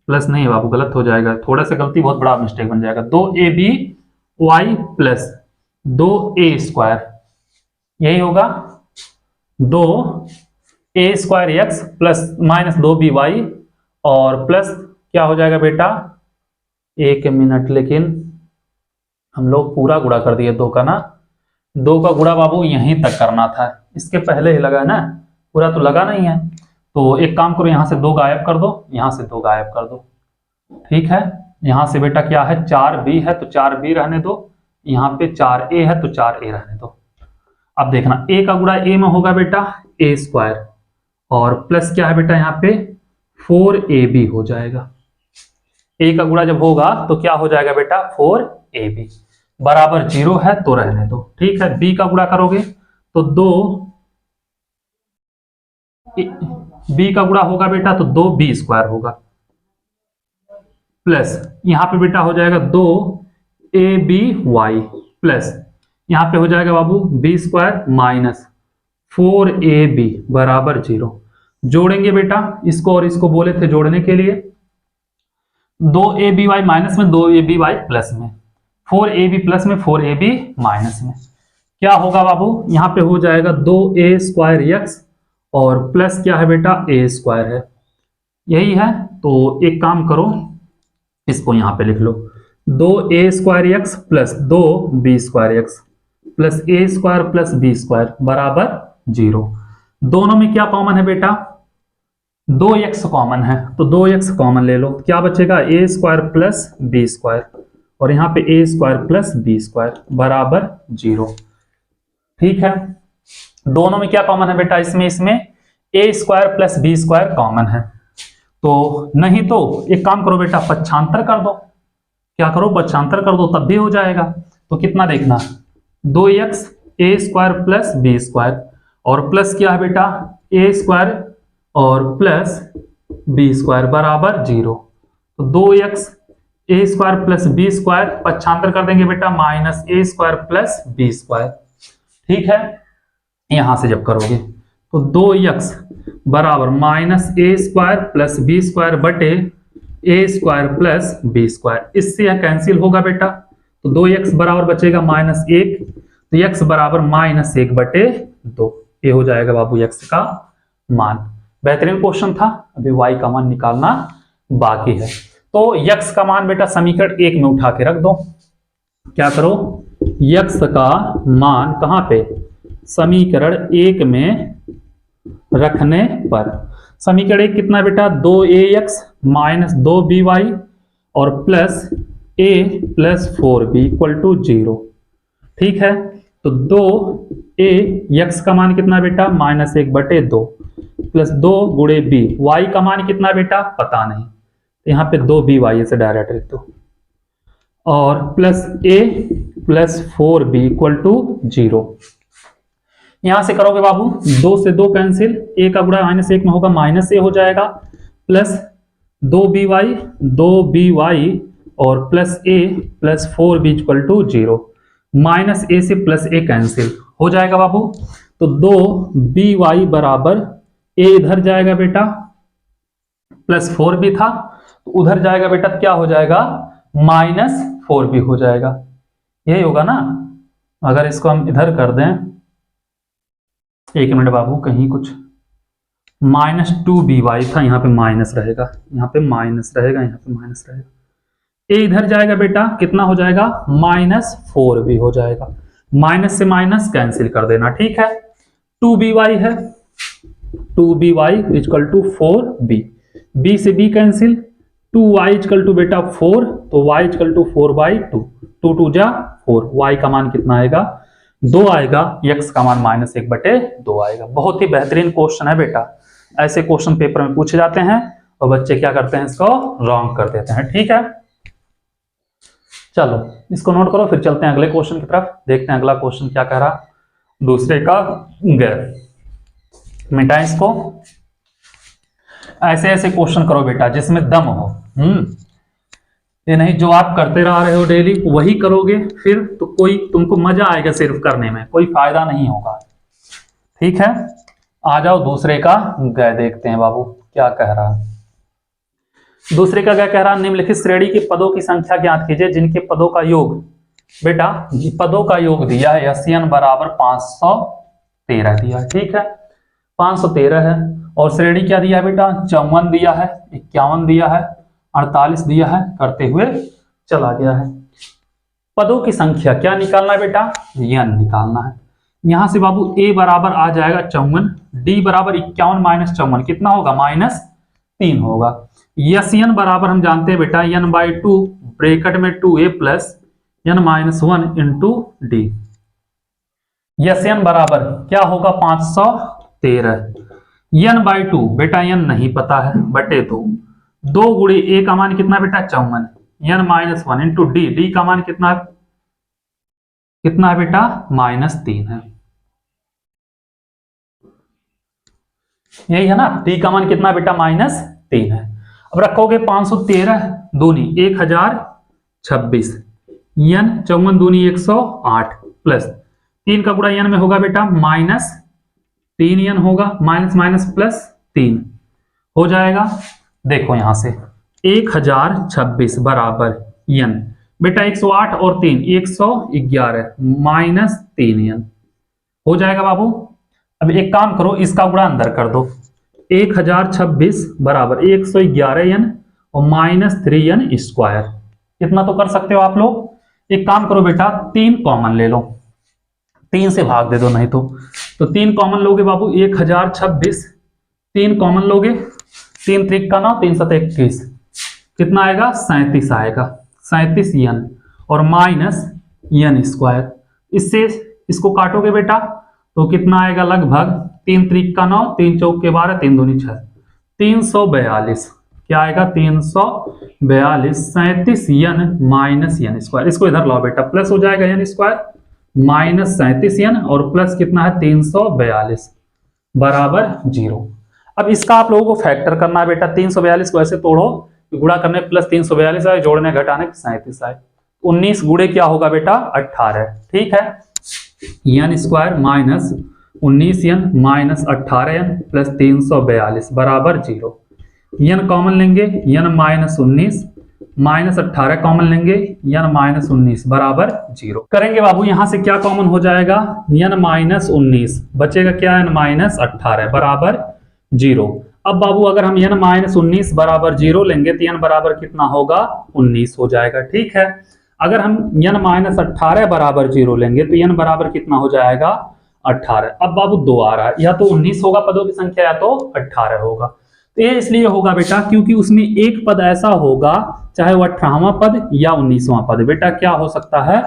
प्लस नहीं बाबू, गलत हो जाएगा, थोड़ा सा गलती, बहुत बड़ा मिस्टेक बन जाएगा। 2ab y प्लस 2a², यही होगा 2a² x plus minus 2by, और प्लस क्या हो जाएगा बेटा, 1 मिनट, लेकिन हम लोग पूरा गुणा कर दिए 2 का ना, 2 का गुणा बाबू यहीं तक करना था, इसके पहले ही लगा ना, पूरा तो लगा नहीं है। तो एक काम करो, यहां से 2 गायब कर दो, यहां से 2 गायब कर दो। ठीक है, यहां से बेटा क्या है, 4b है तो 4b रहने दो, यहां पे 4a है तो 4a रहने दो। अब देखना, a का गुणा a में होगा बेटा a², और प्लस क्या है बेटा, यहाँ पे 4ab हो जाएगा। a का गुणा जब होगा तो क्या हो जाएगा बेटा, 4ab बराबर 0 है तो रहने दो। ठीक है, b का गुणा करोगे तो 2b का गुणा होगा बेटा तो 2b² होगा, प्लस यहां पे बेटा हो जाएगा 2aby प्लस यहां पे हो जाएगा बाबू b² माइनस 4ab बराबर 0। जोड़ेंगे बेटा इसको और इसको, बोले थे जोड़ने के लिए, 2aby माइनस में 2aby प्लस में, 4ab प्लस में 4ab माइनस में, क्या होगा बाबू, यहां पे हो जाएगा 2a² x और प्लस क्या है बेटा, a² है, यही है। तो एक काम करो, इसको यहां पे लिख लो, 2a² x plus 2b² x plus a² plus b² बराबर 0। दोनों में क्या कॉमन है बेटा, 2x कॉमन है, तो 2x कॉमन ले लो, क्या बचेगा, a² प्लस b² और यहाँ पे a² प्लस b² बराबर 0। ठीक है, दोनों में क्या कॉमन है बेटा, इसमें a² प्लस b² कॉमन है, तो नहीं तो एक काम करो बेटा, पक्षांतर कर दो, क्या करो, पक्षांतर कर दो, तब भी हो जाएगा। तो कितना देखना, 2x a² प्लस b² और प्लस क्या है बेटा, a² और प्लस b² बराबर 0। तो 2x a² प्लस b² पक्षांतर कर देंगे बेटा माइनस a² प्लस b²। ठीक है, यहां से जब करोगे तो 2x बराबर माइनस a² प्लस b² बटे a² प्लस b², इससे यह कैंसिल होगा बेटा, तो 2x बराबर बचेगा माइनस 1, तो x बराबर माइनस 1 बटे 2, ये हो जाएगा बाबू x का मान। बेहतरीन क्वेश्चन था, अभी y का मान निकालना बाकी है। तो x का मान बेटा समीकरण 1 में उठा के रख दो, क्या करो, x का मान कहां पे, समीकरण 1 में रखने पर, समीकरण 1 कितना बेटा, 2ax माइनस 2by और plus a plus 4b equal to 0। ठीक है, तो 2ax का मान कितना बेटा, माइनस 1 बटे 2 प्लस 2 गुणे b, y का मान कितना बेटा पता नहीं, तो यहाँ पे 2by से डायरेक्ट लिख दो, और plus a plus 4b equal to 0। यहां से करोगे बाबू 2 से 2 कैंसिल, a का गुणा माइनस 1 में होगा माइनस a हो जाएगा, प्लस 2by और plus a plus 4b equal to 0, minus a से प्लस a कैंसिल हो जाएगा बाबू, तो 2by बराबर a इधर जाएगा बेटा, प्लस 4b था तो उधर जाएगा बेटा, क्या हो जाएगा, माइनस 4b हो जाएगा, यही होगा ना। अगर इसको हम इधर कर दें, एक मिनट बाबू, कहीं कुछ माइनस 2by था, यहाँ पे माइनस रहेगा, यहाँ पे माइनस रहेगा, यहाँ पे माइनस रहेगा, ए इधर जाएगा बेटा, कितना हो जाएगा, माइनस 4b हो जाएगा, माइनस से माइनस कैंसिल कर देना। ठीक है, 2by है, 2by equal to 4b, b से b cancel, 2y equal to बेटा 4, तो y इक्वल टू 4/2, 2 2 जा 4, y का मान कितना आएगा 2 आएगा, x का मान -1/2 आएगा। बहुत ही बेहतरीन क्वेश्चन है बेटा, ऐसे क्वेश्चन पेपर में पूछे जाते हैं और बच्चे क्या करते हैं, इसको रॉन्ग कर देते हैं। ठीक है, चलो इसको नोट करो, फिर चलते हैं अगले क्वेश्चन की तरफ, देखते हैं अगला क्वेश्चन क्या कह रहा। दूसरे का गैर, मिटाएं इसको। ऐसे ऐसे क्वेश्चन करो बेटा जिसमें दम हो, ये नहीं जो आप करते रह रहे हो डेली वही करोगे, फिर तो कोई तुमको मजा आएगा सिर्फ करने में, कोई फायदा नहीं होगा। ठीक है, आ जाओ दूसरे का गै देखते हैं बाबू क्या कह रहा है। दूसरे का क्या कह रहा है, निम्नलिखित श्रेणी के पदों की संख्या ज्ञात कीजिए जिनके पदों का योग, बेटा पदों का योग दिया है SN बराबर 513 दिया है। ठीक है, 513 है, और श्रेणी क्या दिया है बेटा 54 दिया है, 51 दिया है, 48 दिया है, करते हुए चला गया है। पदों की संख्या क्या निकालना है बेटा, n निकालना है। यहां से बाबू a बराबर आ जाएगा 54, d बराबर 51 माइनस 54 कितना होगा -3 होगा। SN बराबर हम जानते हैं बेटा n/2 ब्रैकेट में 2a plus n-1 into D. SN बराबर क्या होगा 513, n/2 बेटा n नहीं पता है बटे 2 गुणे a का मान कितना बेटा 54, n-1 इंटू डी का मान कितना है बेटा -3 है, यही है ना, d का मान कितना बेटा -3 है। अब रखोगे 513 दूनी 1026, n 54 दूनी 108 प्लस 3 का गुणा n में होगा बेटा -3n होगा, माइनस प्लस 3 हो जाएगा। देखो यहां से 1026 बराबर n बेटा 108 और 3 111 -3n हो जाएगा बाबू। अब एक काम करो, इसका गुणा अंदर कर दो, 1026 बराबर 111n और -3n स्क्वायर, इतना तो कर सकते हो आप लोग। एक काम करो बेटा 3 कॉमन ले लो, 3 से भाग दे दो नहीं तो 3 कॉमन लोगे बाबू 1026, 3 कॉमन लोगे, 3 त्रिक का 9, 3 7 21 कितना आएगा 37 आएगा, 37n और -n स्क्वायर, इससे इसको काटोगे बेटा तो कितना आएगा लगभग 3 त्रिक का 9, 3 चौक के 12, 3 दूनी 6, 342 क्या आएगा 342, 37n -n स्क्वायर, इसको इधर लाओ बेटा प्लस हो जाएगा n स्क्वायर -37n और प्लस कितना है 342 बराबर 0। अब इसका आप लोगों को फैक्टर करना है बेटा, 342 को ऐसे तोड़ो गुणा करने प्लस 342 आए, जोड़ने घटाने 37 आए, 19 गुणे क्या होगा बेटा 18। ठीक है, n square -19n -18n plus 342 बराबर 0। n कॉमन लेंगे n -19 -18 कॉमन लेंगे n -19 बराबर 0 करेंगे बाबू। यहां से क्या कॉमन हो जाएगा n -19 बचेगा क्या n -18 बराबर 0। अब बाबू अगर हम n -19 बराबर 0 लेंगे तो n बराबर कितना होगा 19 हो जाएगा। ठीक है, अगर हम n -18 बराबर 0 लेंगे तो n बराबर कितना हो जाएगा 18। अब बाबू 2 आ रहा है, या तो 19 होगा पदों की संख्या या तो 18 होगा। तो ये इसलिए होगा बेटा क्योंकि उसमें एक पद ऐसा होगा चाहे वो 18वां पद या 19वां पद, बेटा क्या हो सकता है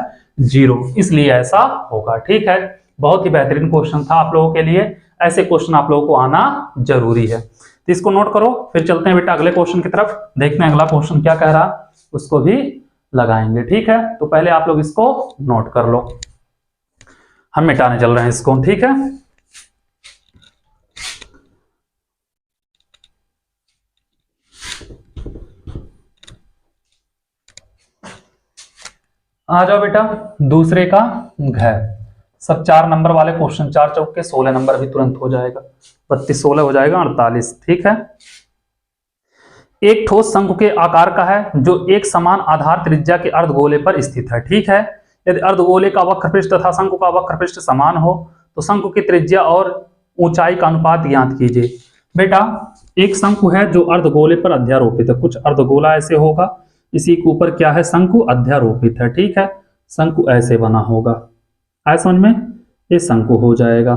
0, इसलिए ऐसा होगा। ठीक है, बहुत ही बेहतरीन क्वेश्चन था आप लोगों के लिए, ऐसे क्वेश्चन आप लोगों को आना जरूरी है, तो इसको नोट करो। फिर चलते हैं बेटा अगले क्वेश्चन की तरफ, देखते हैं अगला क्वेश्चन क्या कह रहा, उसको भी लगाएंगे। ठीक है, तो पहले आप लोग इसको नोट कर लो, हम मिटाने चल रहे हैं इसको। ठीक है, आ जाओ बेटा दूसरे का घ, सब 4 नंबर वाले क्वेश्चन, 4 चौक के 16 नंबर भी तुरंत हो जाएगा, 32 16 हो जाएगा 48। ठीक है, एक ठोस शंकु के आकार का है जो एक समान आधार त्रिज्या के अर्धगोले पर स्थित है। ठीक है, यदि अर्धगोले का वक्रपृष्ठ तथा शंकु का वक्रपृष्ठ समान हो तो शंकु की त्रिज्या और ऊंचाई का अनुपात ज्ञात कीजिए। बेटा एक शंकु है जो अर्धगोले पर अध्यारोपित है, कुछ अर्धगोला ऐसे होगा, इसी के ऊपर क्या है शंकु अध्यारोपित है। ठीक है, शंकु ऐसे बना होगा, आए समझ में, ये शंकु हो जाएगा।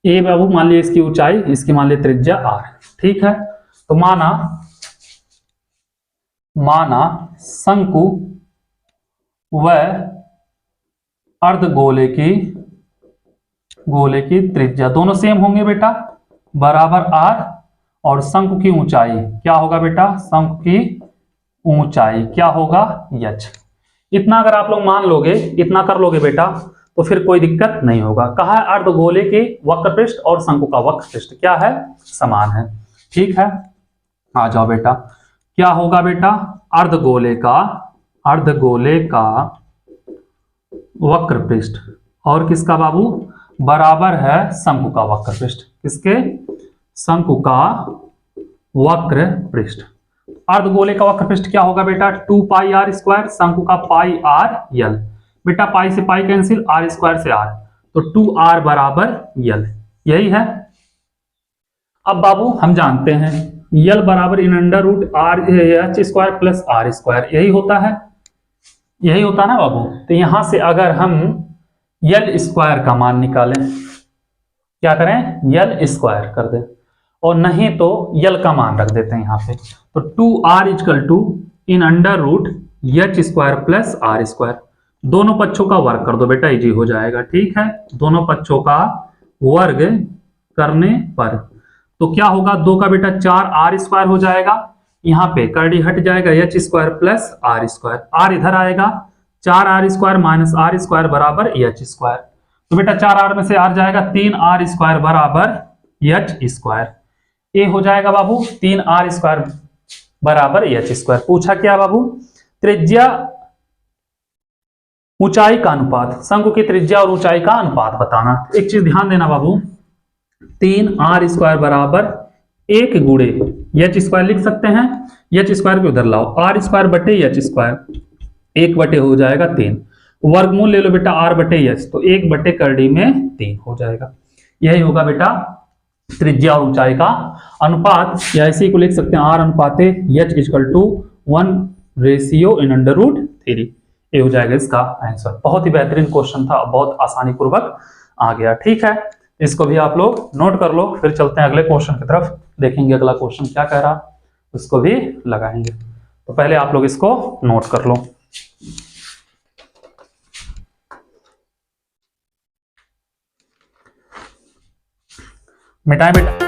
ए बाबू मान लिया इसकी ऊंचाई, इसकी मान लिया त्रिज्या r, ठीक है। तो माना शंकु व अर्धगोले की त्रिज्या दोनों सेम होंगे बेटा, बराबर r, और शंकु की ऊंचाई क्या होगा बेटा, शंकु की ऊंचाई क्या होगा h। इतना अगर आप लोग मान लोगे, इतना कर लोगे बेटा, तो फिर कोई दिक्कत नहीं होगा। कहा है अर्धगोले के वक्र पृष्ठ और शंकु का वक्र पृष्ठ क्या है, समान है, ठीक है। आ जाओ बेटा, क्या होगा बेटा, अर्धगोले का वक्र पृष्ठ और किसका बाबू, बराबर है शंकु का वक्र पृष्ठ, किसके, शंकु का वक्र पृष्ठ। अर्धगोले का वक्र पृष्ठ क्या होगा बेटा, 2 पाई r स्क्वायर, शंकु का पाई r यल, बेटा पाई से पाई कैंसिल, r स्क्वायर से r, तो 2r बराबर यल, यही है। अब बाबू हम जानते हैं यल बराबर in under root r h square plus r square, यही होता है ना बाबू। तो यहां से अगर हम यल स्क्वायर का मान निकालें, क्या करें, यल स्क्वायर कर दें, और नहीं तो यल का मान रख देते हैं यहाँ पे। तो 2r equal to in under root h square plus r square, दोनों पक्षों का वर्ग कर दो बेटा, इजी हो जाएगा, ठीक है। दोनों पक्षों का वर्ग करने पर तो क्या होगा, 2 का बेटा 4r स्क्वायर हो जाएगा, यहाँ पे करड़ी हट जाएगा, h square plus r square, r इधर आएगा, 4r square minus r square बराबर h स्क्वायर, तो बेटा 4r में से r जाएगा, 3r स्क्वायर बराबर h स्क्वायर, ए हो जाएगा बाबू 3r स्क्वायर बराबर h स्क्वायर। पूछा क्या बाबू, त्रिज्या ऊंचाई का अनुपात, शंकु की त्रिज्या और ऊंचाई का अनुपात बताना। एक चीज ध्यान देना बाबू, 3r स्क्वायर बराबर 1 गुणे h स्क्वायर लिख सकते हैं, h स्क्वायर को उधर लाओ, r स्क्वायर बटे h स्क्वायर, 1 बटे हो जाएगा 3, वर्गमूल ले लो बेटा r बटे h, तो 1 बटे करड़ी में 3 हो जाएगा, यही होगा बेटा त्रिज्या और ऊंचाई का अनुपात, या इसी को लिख सकते हैं r अनुपाते h इक्वल टू 1/√3, ये हो जाएगा इसका आंसर। बहुत ही बेहतरीन क्वेश्चन था, बहुत आसानी पूर्वक आ गया, ठीक है। इसको भी आप लोग नोट कर लो, फिर चलते हैं अगले क्वेश्चन की तरफ, देखेंगे अगला क्वेश्चन क्या कह रहा, उसको भी लगाएंगे। तो पहले आप लोग इसको नोट कर लो। मिटाएं बेटा।